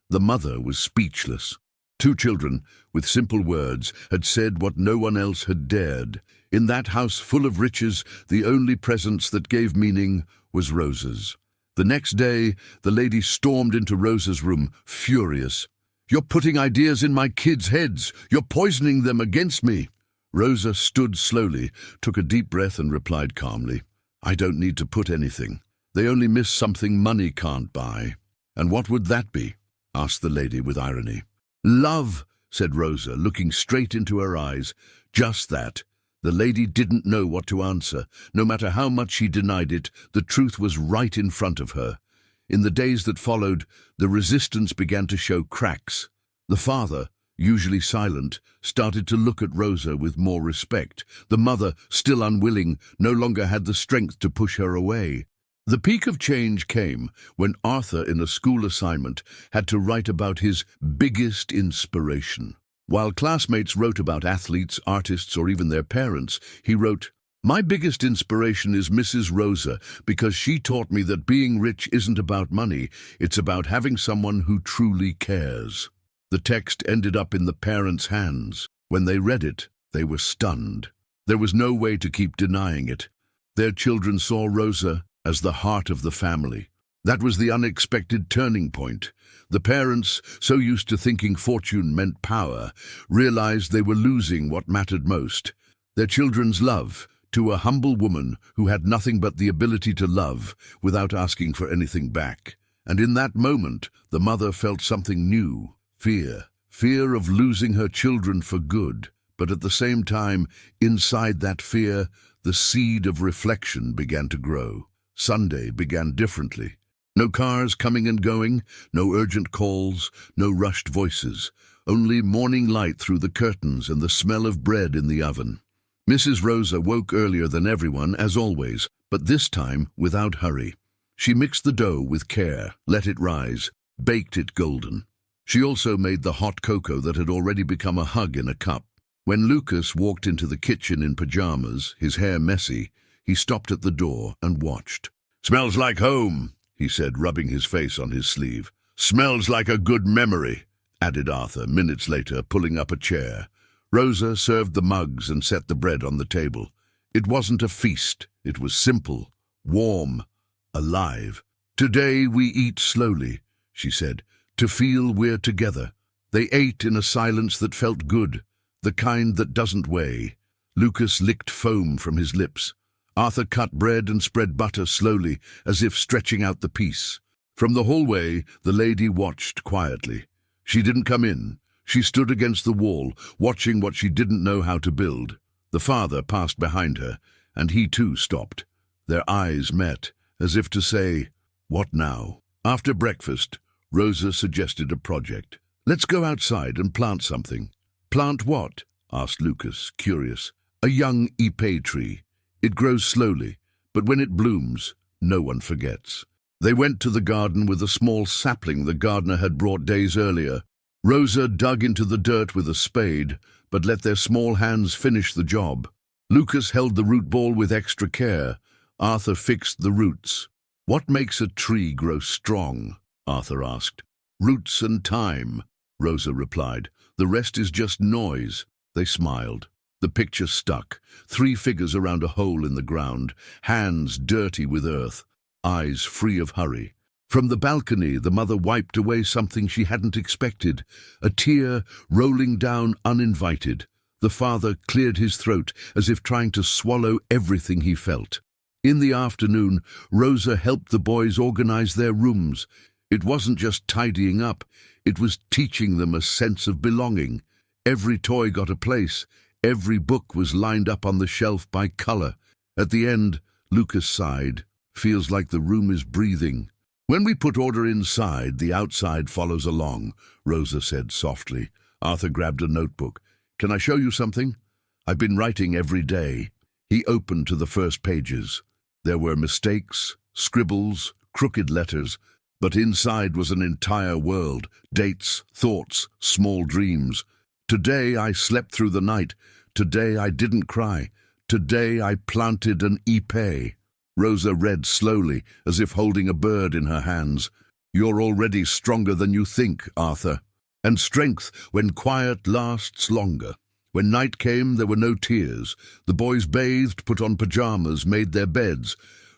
The mother was speechless. Two children, with simple words, had said what no one else had dared. In that house full of riches, the only presence that gave meaning was Rosa's. The next day, the lady stormed into Rosa's room, furious. "You're putting ideas in my kids' heads. You're poisoning them against me." Rosa stood slowly, took a deep breath and replied calmly, I don't need to put anything. They only miss something money can't buy. And what would that be? Asked the lady with irony. Love, said Rosa, looking straight into her eyes. Just that. The lady didn't know what to answer. No matter how much she denied it, the truth was right in front of her. In the days that followed, the resistance began to show cracks. The father, usually silent, started to look at Rosa with more respect. The mother, still unwilling, no longer had the strength to push her away. The peak of change came when Arthur, in a school assignment, had to write about his biggest inspiration. While classmates wrote about athletes, artists, or even their parents, he wrote, "My biggest inspiration is Mrs. Rosa, because she taught me that being rich isn't about money, it's about having someone who truly cares." The text ended up in the parents' hands. When they read it, they were stunned. There was no way to keep denying it. Their children saw Rosa as the heart of the family. That was the unexpected turning point. The parents, so used to thinking fortune meant power, realized they were losing what mattered most: their children's love, to a humble woman who had nothing but the ability to love without asking for anything back. And in that moment, the mother felt something new: fear. Fear of losing her children for good. But at the same time, inside that fear, the seed of reflection began to grow. Sunday began differently. No cars coming and going, no urgent calls, no rushed voices, only morning light through the curtains and the smell of bread in the oven. Mrs. Rosa woke earlier than everyone, as always, but this time without hurry. She mixed the dough with care, let it rise, baked it golden. She also made the hot cocoa that had already become a hug in a cup. When Lucas walked into the kitchen in pajamas, his hair messy, he stopped at the door and watched. "Smells like home," he said, rubbing his face on his sleeve. "Smells like a good memory," added Arthur, minutes later, pulling up a chair. Rosa served the mugs and set the bread on the table. It wasn't a feast. It was simple, warm, alive. "Today we eat slowly," she said, "to feel we're together." They ate in a silence that felt good, the kind that doesn't weigh. Lucas licked foam from his lips. Arthur cut bread and spread butter slowly, as if stretching out the piece. From the hallway, the lady watched quietly. She didn't come in. She stood against the wall, watching what she didn't know how to build. The father passed behind her, and he too stopped. Their eyes met, as if to say, "What now?" After breakfast, Rosa suggested a project. "Let's go outside and plant something." "Plant what?" asked Lucas, curious. "A young ipe tree. It grows slowly, but when it blooms, no one forgets." They went to the garden with a small sapling the gardener had brought days earlier. Rosa dug into the dirt with a spade, but let their small hands finish the job. Lucas held the root ball with extra care. Arthur fixed the roots. "What makes a tree grow strong?" Arthur asked. "Roots and time," Rosa replied. "The rest is just noise." They smiled. The picture stuck. 3 figures around a hole in the ground, hands dirty with earth, eyes free of hurry. From the balcony, the mother wiped away something she hadn't expected, a tear rolling down uninvited. The father cleared his throat, as if trying to swallow everything he felt. In the afternoon, Rosa helped the boys organize their rooms. It wasn't just tidying up, it was teaching them a sense of belonging. Every toy got a place. Every book was lined up on the shelf by color. At the end, Lucas sighed. "Feels like the room is breathing." "When we put order inside, the outside follows along," Rosa said softly. Arthur grabbed a notebook. "Can I show you something? I've been writing every day." He opened to the first pages. There were mistakes, scribbles, crooked letters, but inside was an entire world, dates, thoughts, small dreams. "Today I slept through the night. Today I didn't cry. Today I planted an ipe." Rosa read slowly, as if holding a bird in her hands. "You're already stronger than you think, Arthur. And strength, when quiet, lasts longer." When night came, there were no tears. The boys bathed, put on pajamas, made their beds.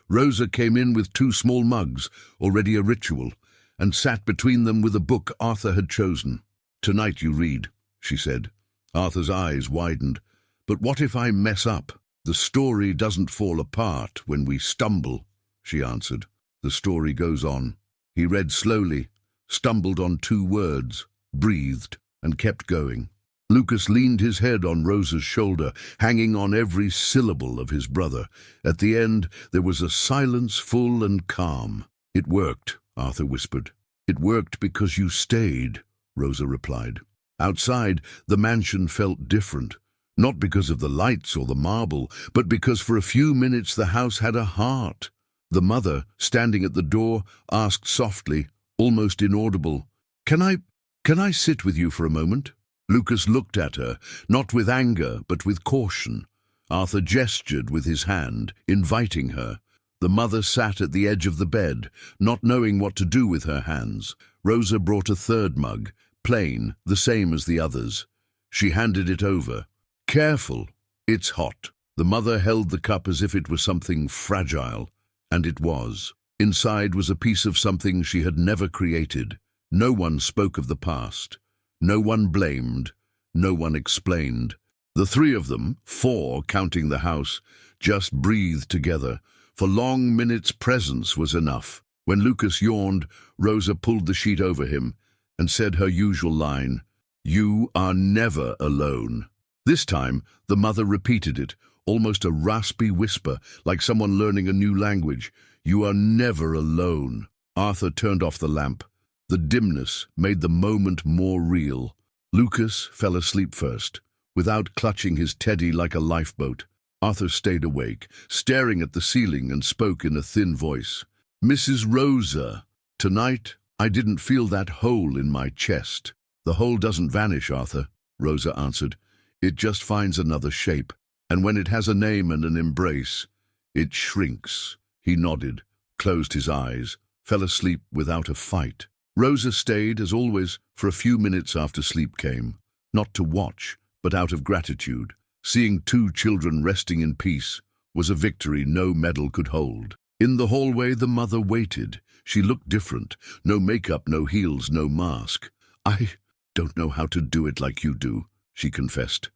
Rosa came in with 2 small mugs, already a ritual, and sat between them with a book Arthur had chosen. "Tonight you read," she said. Arthur's eyes widened. "But what if I mess up?" "The story doesn't fall apart when we stumble," she answered. The story goes on. He read slowly, stumbled on 2 words, breathed, and kept going. Lucas leaned his head on Rosa's shoulder, hanging on every syllable of his brother. At the end, there was a silence full and calm. "It worked," Arthur whispered. "It worked because you stayed," Rosa replied. Outside, the mansion felt different. Not because of the lights or the marble, but because for a few minutes the house had a heart. The mother, standing at the door, asked softly, almost inaudible, Can I sit with you for a moment?" Lucas looked at her, not with anger, but with caution. Arthur gestured with his hand, inviting her. The mother sat at the edge of the bed, not knowing what to do with her hands. Rosa brought a 3rd mug, plain, the same as the others. She handed it over. "Careful, it's hot." The mother held the cup as if it was something fragile, and it was. Inside was a piece of something she had never created. No one spoke of the past. No one blamed, no one explained. The 3 of them, 4 counting the house, just breathed together. For long minutes presence was enough. When Lucas yawned, Rosa pulled the sheet over him and said her usual line, "You are never alone." This time, the mother repeated it, almost a raspy whisper, like someone learning a new language. "You are never alone." Arthur turned off the lamp. The dimness made the moment more real. Lucas fell asleep first, without clutching his teddy like a lifeboat. Arthur stayed awake, staring at the ceiling, and spoke in a thin voice. "Mrs. Rosa, tonight I didn't feel that hole in my chest." "The hole doesn't vanish, Arthur," Rosa answered. "It just finds another shape, and when it has a name and an embrace, it shrinks." He nodded, closed his eyes, fell asleep without a fight. Rosa stayed, as always, for a few minutes after sleep came, not to watch, but out of gratitude. Seeing 2 children resting in peace was a victory no medal could hold. In the hallway, the mother waited. She looked different. No makeup, no heels, no mask. "I don't know how to do it like you do," she confessed.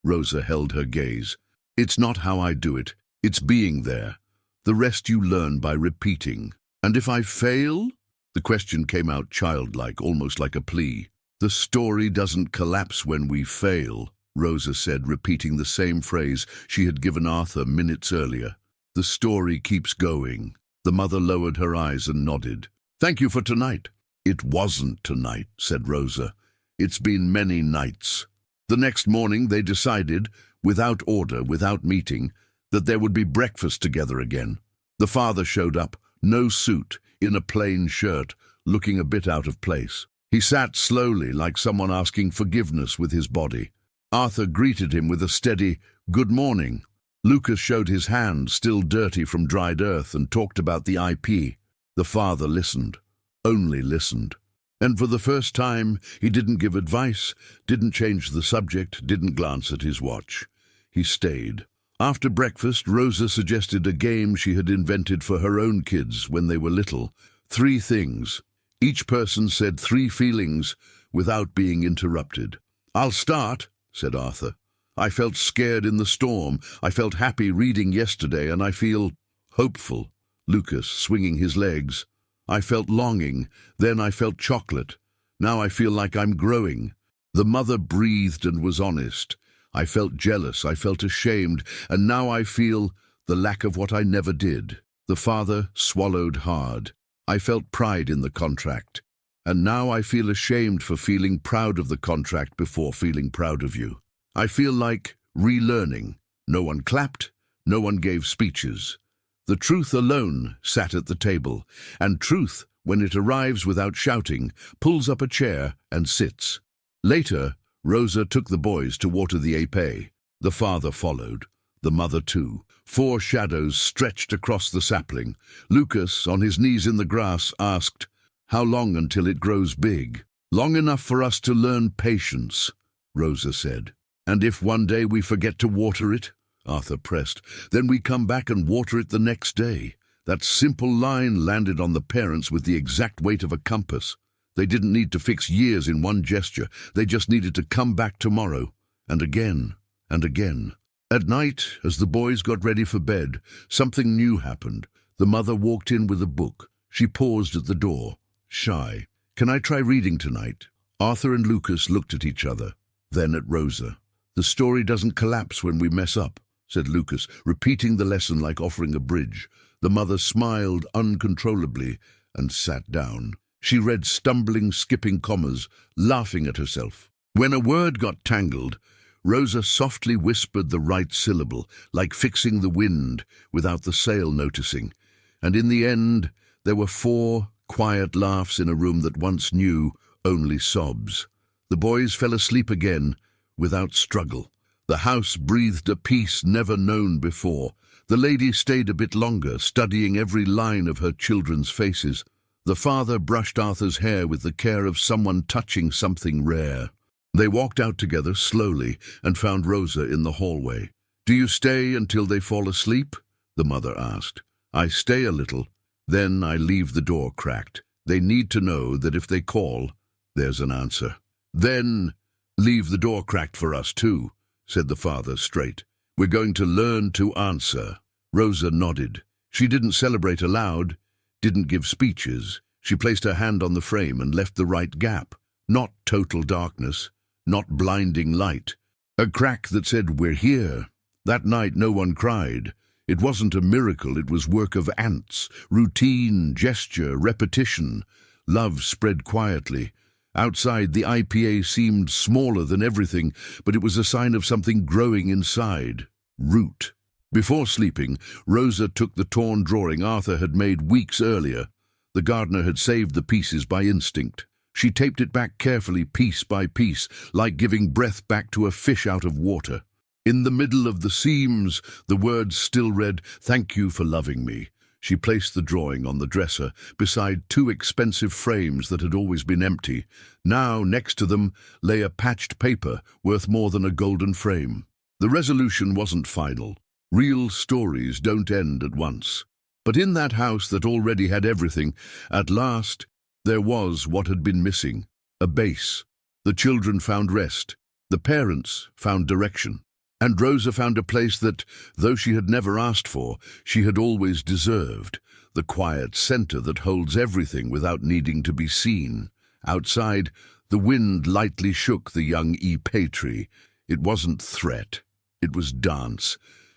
Rosa held her gaze. "It's not how I do it. It's being there. The rest you learn by repeating." "And if I fail?" The question came out childlike, almost like a plea. "The story doesn't collapse when we fail," Rosa said, repeating the same phrase she had given Arthur minutes earlier. "The story keeps going." The mother lowered her eyes and nodded. "Thank you for tonight." "It wasn't tonight," said Rosa. "It's been many nights." The next morning they decided, without order, without meeting, that there would be breakfast together again. The father showed up, no suit, in a plain shirt, looking a bit out of place. He sat slowly, like someone asking forgiveness with his body. Arthur greeted him with a steady, "Good morning." Lucas showed his hand, still dirty from dried earth, and talked about the IP. The father listened, only listened. And for the first time, he didn't give advice, didn't change the subject, didn't glance at his watch. He stayed. After breakfast, Rosa suggested a game she had invented for her own kids when they were little. 3 things. Each person said 3 feelings without being interrupted. "I'll start," said Arthur. "I felt scared in the storm. I felt happy reading yesterday, and I feel hopeful." Lucas, swinging his legs. "I felt longing. Then I felt chocolate. Now I feel like I'm growing." The mother breathed and was honest. "I felt jealous, I felt ashamed, and now I feel the lack of what I never did." The father swallowed hard. "I felt pride in the contract, and now I feel ashamed for feeling proud of the contract before feeling proud of you. I feel like relearning. No one clapped, no one gave speeches. The truth alone sat at the table, and truth, when it arrives without shouting, pulls up a chair and sits." Later, Rosa took the boys to water the épée. The father followed, the mother too. 4 shadows stretched across the sapling. Lucas, on his knees in the grass, asked, "How long until it grows big?" "Long enough for us to learn patience," Rosa said. "And if one day we forget to water it," Arthur pressed, "then we come back and water it the next day." That simple line landed on the parents with the exact weight of a compass. They didn't need to fix years in one gesture. They just needed to come back tomorrow, and again, and again. At night, as the boys got ready for bed, something new happened. The mother walked in with a book. She paused at the door, shy. "Can I try reading tonight?" Arthur and Lucas looked at each other, then at Rosa. "The story doesn't collapse when we mess up," said Lucas, repeating the lesson like offering a bridge. The mother smiled uncontrollably and sat down. She read stumbling, skipping commas, laughing at herself. When a word got tangled, Rosa softly whispered the right syllable, like fixing the wind, without the sail noticing. And in the end, there were 4 quiet laughs in a room that once knew only sobs. The boys fell asleep again, without struggle. The house breathed a peace never known before. The lady stayed a bit longer, studying every line of her children's faces. The father brushed Arthur's hair with the care of someone touching something rare. They walked out together slowly and found Rosa in the hallway. "Do you stay until they fall asleep?" the mother asked. "I stay a little, then I leave the door cracked. They need to know that if they call, there's an answer." "Then leave the door cracked for us too," said the father straight. "We're going to learn to answer." Rosa nodded. She didn't celebrate aloud, didn't give speeches. She placed her hand on the frame and left the right gap. Not total darkness, not blinding light. A crack that said, "We're here." That night no one cried. It wasn't a miracle, it was work of ants. Routine, gesture, repetition. Love spread quietly. Outside, the IPA seemed smaller than everything, but it was a sign of something growing inside. Root. Before sleeping, Rosa took the torn drawing Arthur had made weeks earlier. The gardener had saved the pieces by instinct. She taped it back carefully, piece by piece, like giving breath back to a fish out of water. In the middle of the seams, the words still read, "Thank you for loving me." She placed the drawing on the dresser, beside 2 expensive frames that had always been empty. Now, next to them, lay a patched paper worth more than a golden frame. The resolution wasn't final. Real stories don't end at once. But in that house that already had everything, at last, there was what had been missing, a base. The children found rest. The parents found direction. And Rosa found a place that, though she had never asked for, she had always deserved. The quiet center that holds everything without needing to be seen. Outside, the wind lightly shook the young ipay tree. It wasn't threat. It was dance.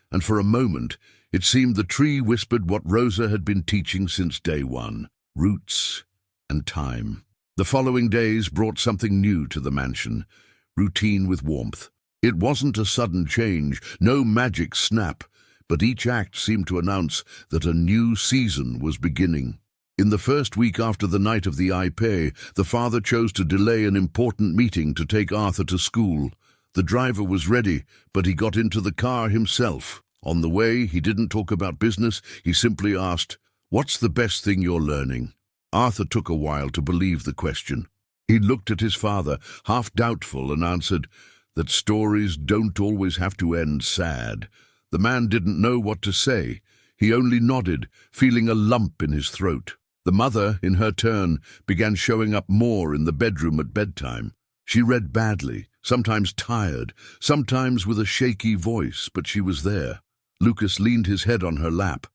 And for a moment, it seemed the tree whispered what Rosa had been teaching since day one. Roots and time. The following days brought something new to the mansion. Routine with warmth. It wasn't a sudden change, no magic snap, but each act seemed to announce that a new season was beginning. In the first week after the night of the ipay, the father chose to delay an important meeting to take Arthur to school. The driver was ready, but he got into the car himself. On the way, he didn't talk about business, he simply asked, "What's the best thing you're learning?" Arthur took a while to believe the question. He looked at his father, half doubtful, and answered, that stories don't always have to end sad. The man didn't know what to say. He only nodded, feeling a lump in his throat. The mother, in her turn, began showing up more in the bedroom at bedtime. She read badly, sometimes tired, sometimes with a shaky voice, but she was there. Lucas leaned his head on her lap,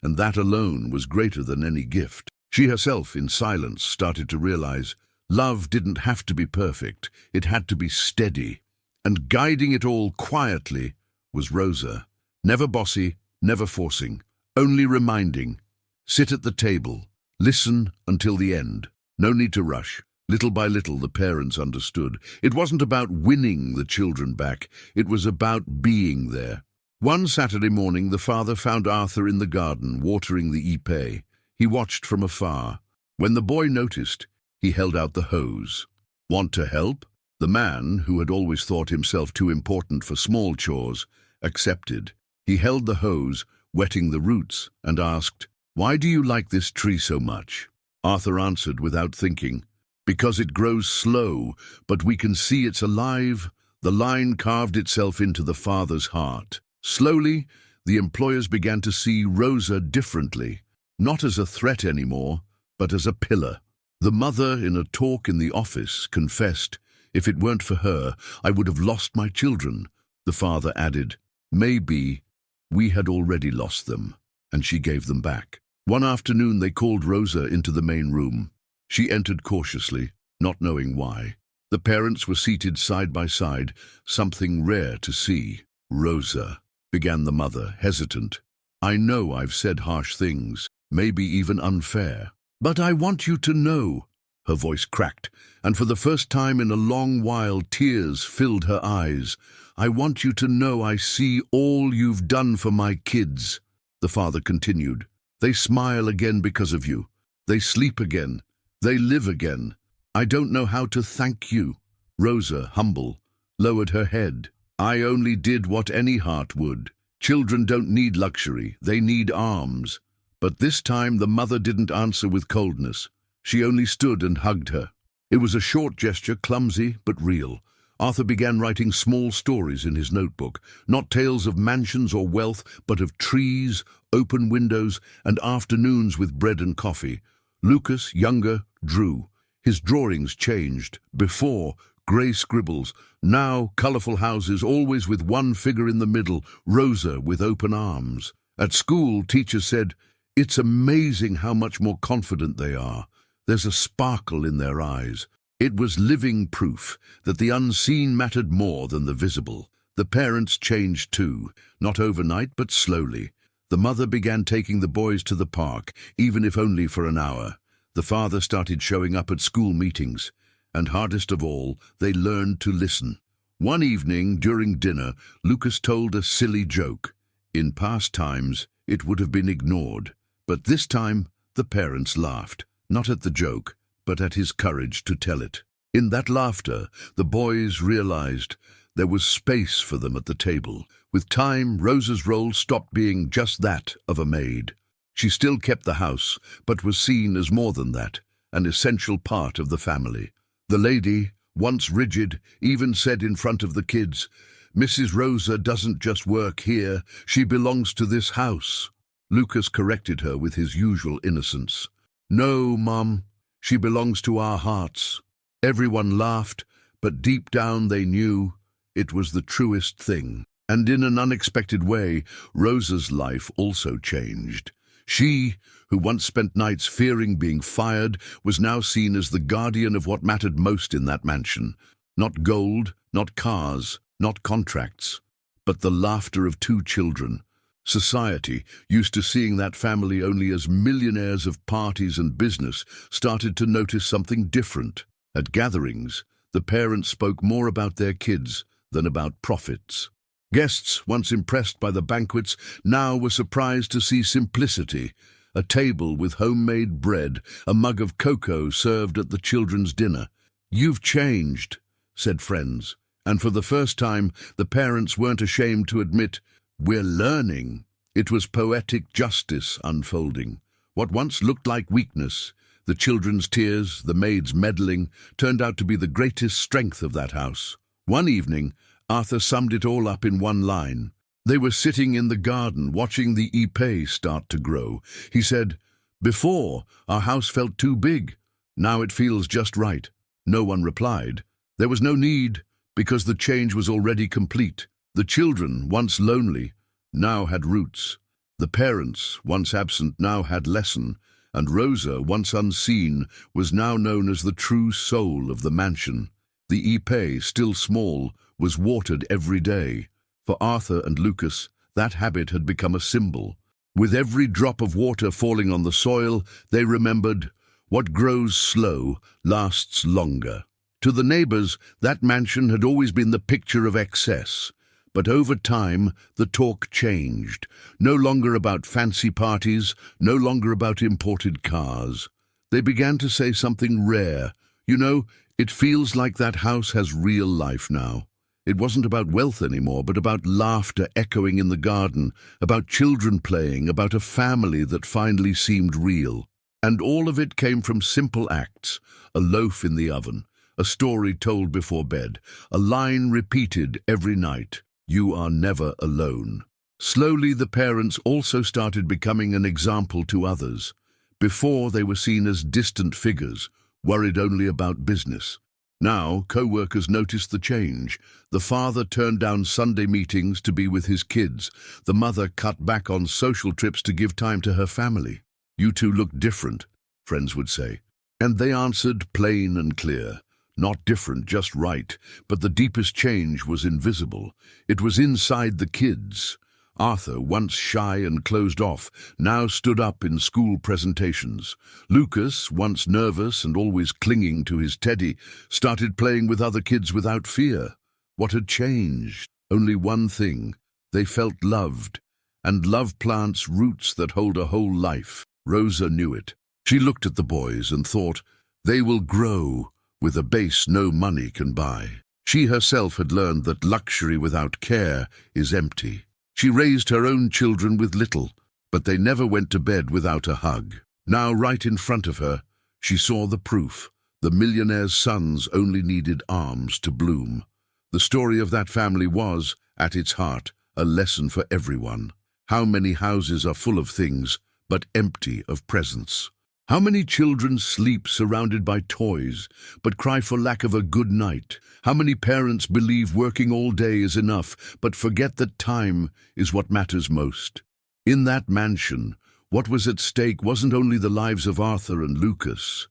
and that alone was greater than any gift. She herself, in silence, started to realize love didn't have to be perfect, it had to be steady. And guiding it all quietly was Rosa. Never bossy, never forcing, only reminding. Sit at the table, listen until the end. No need to rush. Little by little, the parents understood. It wasn't about winning the children back, it was about being there. One Saturday morning, the father found Arthur in the garden, watering the ipay. He watched from afar. When the boy noticed, he held out the hose. "Want to help?" The man, who had always thought himself too important for small chores, accepted. He held the hose, wetting the roots, and asked, "Why do you like this tree so much?" Arthur answered without thinking, "Because it grows slow, but we can see it's alive." The line carved itself into the father's heart. Slowly, the employers began to see Rosa differently, not as a threat anymore, but as a pillar. The mother, in a talk in the office, confessed, "If it weren't for her, I would have lost my children." The father added, Maybe we had already lost them, and she gave them back. One afternoon they called Rosa into the main room. She entered cautiously, not knowing why. The parents were seated side by side, something rare to see. "Rosa," began the mother, hesitant. "I know I've said harsh things, maybe even unfair. But I want you to know." Her voice cracked, and for the first time in a long while tears filled her eyes. "I want you to know I see all you've done for my kids." The father continued. "They smile again because of you. They sleep again. They live again. I don't know how to thank you." Rosa, humble, lowered her head. "I only did what any heart would. Children don't need luxury, they need arms." But this time the mother didn't answer with coldness. She only stood and hugged her. It was a short gesture, clumsy but real. Arthur began writing small stories in his notebook, not tales of mansions or wealth, but of trees, open windows, and afternoons with bread and coffee. Lucas, younger, drew. His drawings changed. Before, grey scribbles. Now, colourful houses, always with one figure in the middle, Rosa with open arms. At school, teachers said, "It's amazing how much more confident they are. There's a sparkle in their eyes." It was living proof that the unseen mattered more than the visible. The parents changed too, not overnight but slowly. The mother began taking the boys to the park, even if only for an hour. The father started showing up at school meetings. And hardest of all, they learned to listen. One evening, during dinner, Lucas told a silly joke. In past times, it would have been ignored. But this time, the parents laughed, not at the joke, but at his courage to tell it. In that laughter, the boys realized there was space for them at the table. With time, Rosa's role stopped being just that of a maid. She still kept the house, but was seen as more than that, an essential part of the family. The lady, once rigid, even said in front of the kids, "Mrs. Rosa doesn't just work here, she belongs to this house." Lucas corrected her with his usual innocence. "No, Mum, she belongs to our hearts." Everyone laughed, but deep down they knew it was the truest thing. And in an unexpected way, Rosa's life also changed. She, who once spent nights fearing being fired, was now seen as the guardian of what mattered most in that mansion. Not gold, not cars, not contracts, but the laughter of two children. Society, used to seeing that family only as millionaires of parties and business, started to notice something different. At gatherings, the parents spoke more about their kids than about profits. Guests, once impressed by the banquets, now were surprised to see simplicity. A table with homemade bread, a mug of cocoa served at the children's dinner. "You've changed," said friends, and for the first time the parents weren't ashamed to admit, "We're learning." It was poetic justice unfolding. What once looked like weakness, the children's tears, the maid's meddling, turned out to be the greatest strength of that house. One evening, Arthur summed it all up in one line. They were sitting in the garden watching the épée start to grow. He said, "Before, our house felt too big. Now it feels just right." No one replied. There was no need, because the change was already complete. The children, once lonely, now had roots. The parents, once absent, now had lesson. And Rosa, once unseen, was now known as the true soul of the mansion. The épée, still small, was watered every day. For Arthur and Lucas, that habit had become a symbol. With every drop of water falling on the soil, they remembered, what grows slow lasts longer. To the neighbors, that mansion had always been the picture of excess. But over time, the talk changed. No longer about fancy parties, no longer about imported cars. They began to say something rare. "You know, it feels like that house has real life now." It wasn't about wealth anymore, but about laughter echoing in the garden, about children playing, about a family that finally seemed real. And all of it came from simple acts: a loaf in the oven, a story told before bed, a line repeated every night. "You are never alone." Slowly, the parents also started becoming an example to others. Before, they were seen as distant figures, worried only about business. Now, co-workers noticed the change. The father turned down Sunday meetings to be with his kids. The mother cut back on social trips to give time to her family. "You two look different," friends would say. And they answered plain and clear. Not different, just right. But the deepest change was invisible. It was inside the kids. Arthur, once shy and closed off, now stood up in school presentations. Lucas, once nervous and always clinging to his teddy, started playing with other kids without fear. What had changed? Only one thing. They felt loved. And love plants roots that hold a whole life. Rosa knew it. She looked at the boys and thought, they will grow with a base no money can buy. She herself had learned that luxury without care is empty. She raised her own children with little, but they never went to bed without a hug. Now, right in front of her, she saw the proof. The millionaire's sons only needed arms to bloom. The story of that family was, at its heart, a lesson for everyone. How many houses are full of things, but empty of presents? How many children sleep surrounded by toys, but cry for lack of a good night? How many parents believe working all day is enough, but forget that time is what matters most? In that mansion, what was at stake wasn't only the lives of Arthur and Lucas.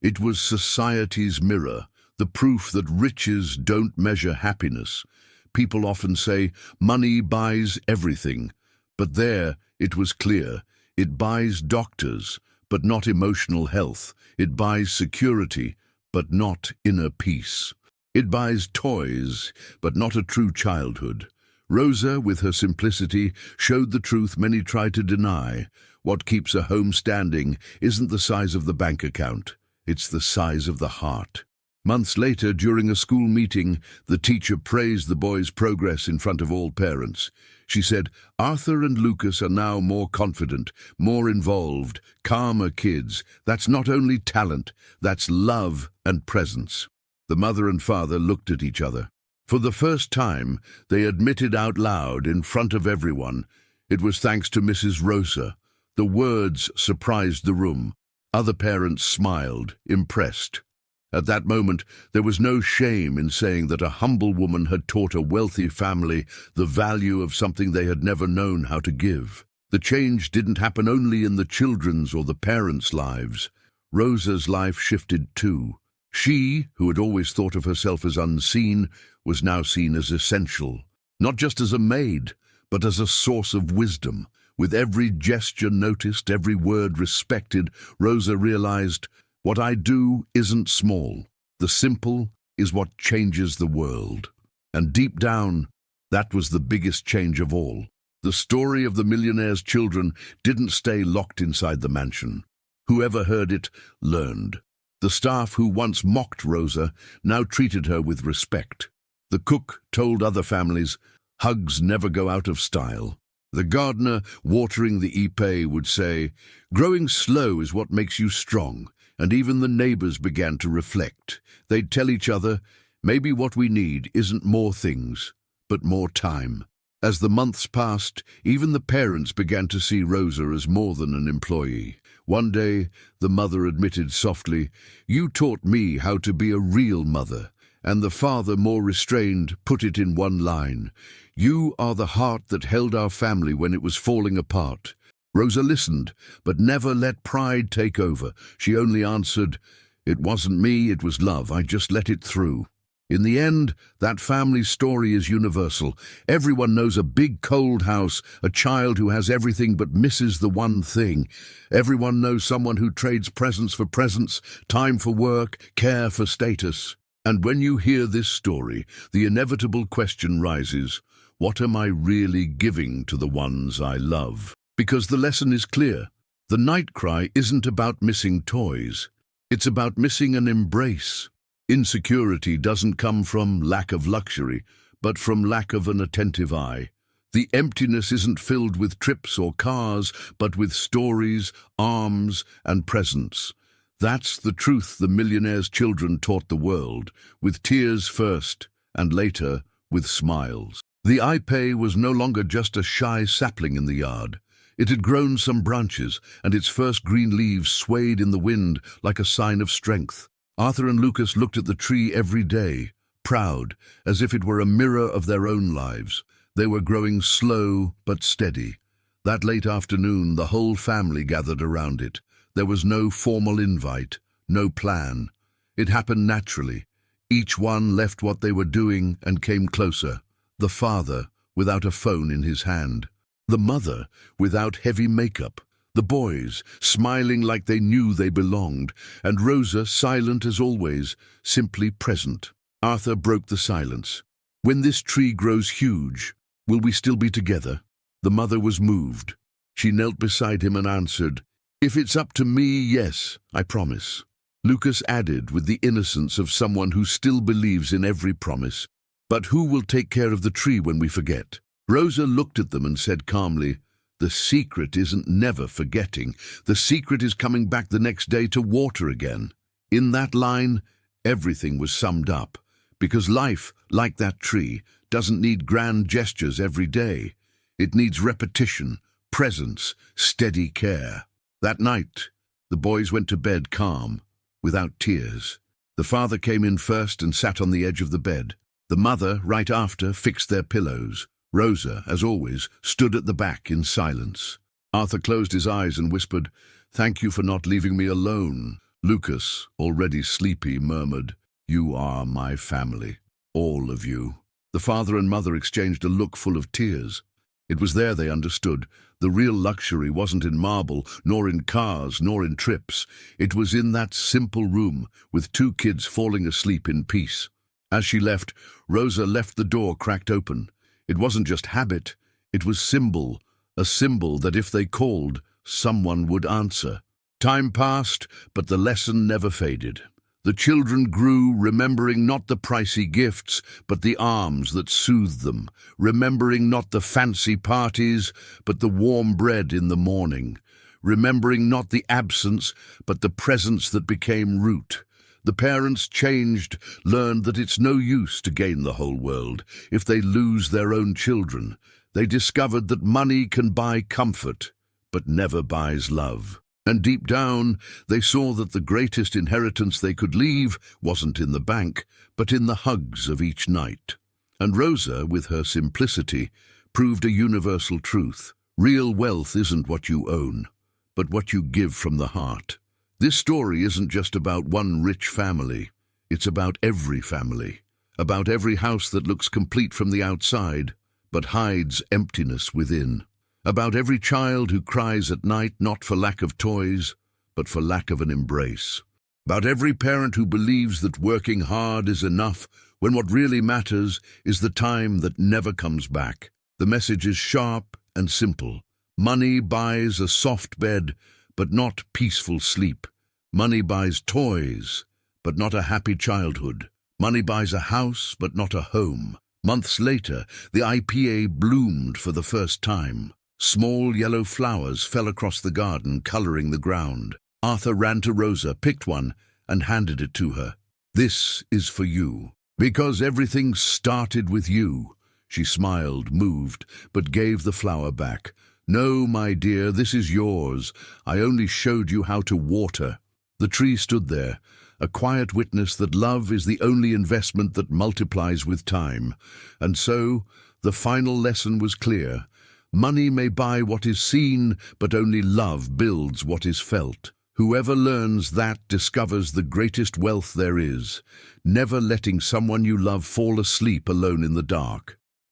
It was society's mirror, the proof that riches don't measure happiness. People often say, money buys everything. But there, it was clear, it buys doctors, but not emotional health. It buys security, but not inner peace. It buys toys, but not a true childhood. Rosa, with her simplicity, showed the truth many try to deny. What keeps a home standing isn't the size of the bank account. It's the size of the heart. Months later, during a school meeting, the teacher praised the boys' progress in front of all parents. She said, Arthur and Lucas are now more confident, more involved, calmer kids. That's not only talent, that's love and presence. The mother and father looked at each other. For the first time, they admitted out loud in front of everyone, it was thanks to Mrs. Rosa. The words surprised the room. Other parents smiled, impressed. At that moment, there was no shame in saying that a humble woman had taught a wealthy family the value of something they had never known how to give. The change didn't happen only in the children's or the parents' lives. Rosa's life shifted too. She, who had always thought of herself as unseen, was now seen as essential. Not just as a maid, but as a source of wisdom. With every gesture noticed, every word respected, Rosa realized, what I do isn't small. The simple is what changes the world. And deep down, that was the biggest change of all. The story of the millionaire's children didn't stay locked inside the mansion. Whoever heard it learned. The staff who once mocked Rosa now treated her with respect. The cook told other families, hugs never go out of style. The gardener, watering the epee, would say, growing slow is what makes you strong. And even the neighbors began to reflect. They'd tell each other, maybe what we need isn't more things, but more time. As the months passed, even the parents began to see Rosa as more than an employee. One day, the mother admitted softly, you taught me how to be a real mother. And the father, more restrained, put it in one line, you are the heart that held our family when it was falling apart. Rosa listened, but never let pride take over. She only answered, it wasn't me, it was love. I just let it through. In the end, that family story is universal. Everyone knows a big cold house, a child who has everything but misses the one thing. Everyone knows someone who trades presents for presents, time for work, care for status. And when you hear this story, the inevitable question rises, what am I really giving to the ones I love? Because the lesson is clear. The night cry isn't about missing toys. It's about missing an embrace. Insecurity doesn't come from lack of luxury, but from lack of an attentive eye. The emptiness isn't filled with trips or cars, but with stories, arms, and presence. That's the truth the millionaire's children taught the world, with tears first, and later with smiles. The ipee was no longer just a shy sapling in the yard. It had grown some branches, and its first green leaves swayed in the wind like a sign of strength. Arthur and Lucas looked at the tree every day, proud, as if it were a mirror of their own lives. They were growing slow but steady. That late afternoon, the whole family gathered around it. There was no formal invite, no plan. It happened naturally. Each one left what they were doing and came closer. The father, without a phone in his hand. The mother, without heavy makeup. The boys, smiling like they knew they belonged. And Rosa, silent as always, simply present. Arthur broke the silence. "When this tree grows huge, will we still be together?" The mother was moved. She knelt beside him and answered, "If it's up to me, yes, I promise." Lucas added with the innocence of someone who still believes in every promise, "But who will take care of the tree when we forget?" Rosa looked at them and said calmly, "The secret isn't never forgetting. The secret is coming back the next day to water again." In that line, everything was summed up, because life, like that tree, doesn't need grand gestures every day. It needs repetition, presence, steady care. That night, the boys went to bed calm, without tears. The father came in first and sat on the edge of the bed. The mother, right after, fixed their pillows. Rosa, as always, stood at the back in silence. Arthur closed his eyes and whispered, "Thank you for not leaving me alone." Lucas, already sleepy, murmured, "You are my family, all of you." The father and mother exchanged a look full of tears. It was there they understood. The real luxury wasn't in marble, nor in cars, nor in trips. It was in that simple room, with two kids falling asleep in peace. As she left, Rosa left the door cracked open. It wasn't just habit, it was symbol, a symbol that if they called, someone would answer. Time passed, but the lesson never faded. The children grew, remembering not the pricey gifts, but the arms that soothed them, remembering not the fancy parties, but the warm bread in the morning, remembering not the absence, but the presence that became root. The parents changed, learned that it's no use to gain the whole world if they lose their own children. They discovered that money can buy comfort, but never buys love. And deep down, they saw that the greatest inheritance they could leave wasn't in the bank, but in the hugs of each night. And Rosa, with her simplicity, proved a universal truth. Real wealth isn't what you own, but what you give from the heart. This story isn't just about one rich family. It's about every family, about every house that looks complete from the outside, but hides emptiness within. About every child who cries at night not for lack of toys, but for lack of an embrace. About every parent who believes that working hard is enough when what really matters is the time that never comes back. The message is sharp and simple. Money buys a soft bed, but not peaceful sleep. Money buys toys, but not a happy childhood. Money buys a house, but not a home. Months later, the IPA bloomed for the first time. Small yellow flowers fell across the garden, coloring the ground. Arthur ran to Rosa, picked one, and handed it to her. "This is for you, because everything started with you." She smiled, moved, but gave the flower back. "No, my dear, this is yours. I only showed you how to water." The tree stood there, a quiet witness that love is the only investment that multiplies with time. And so, the final lesson was clear. Money may buy what is seen, but only love builds what is felt. Whoever learns that discovers the greatest wealth there is, never letting someone you love fall asleep alone in the dark.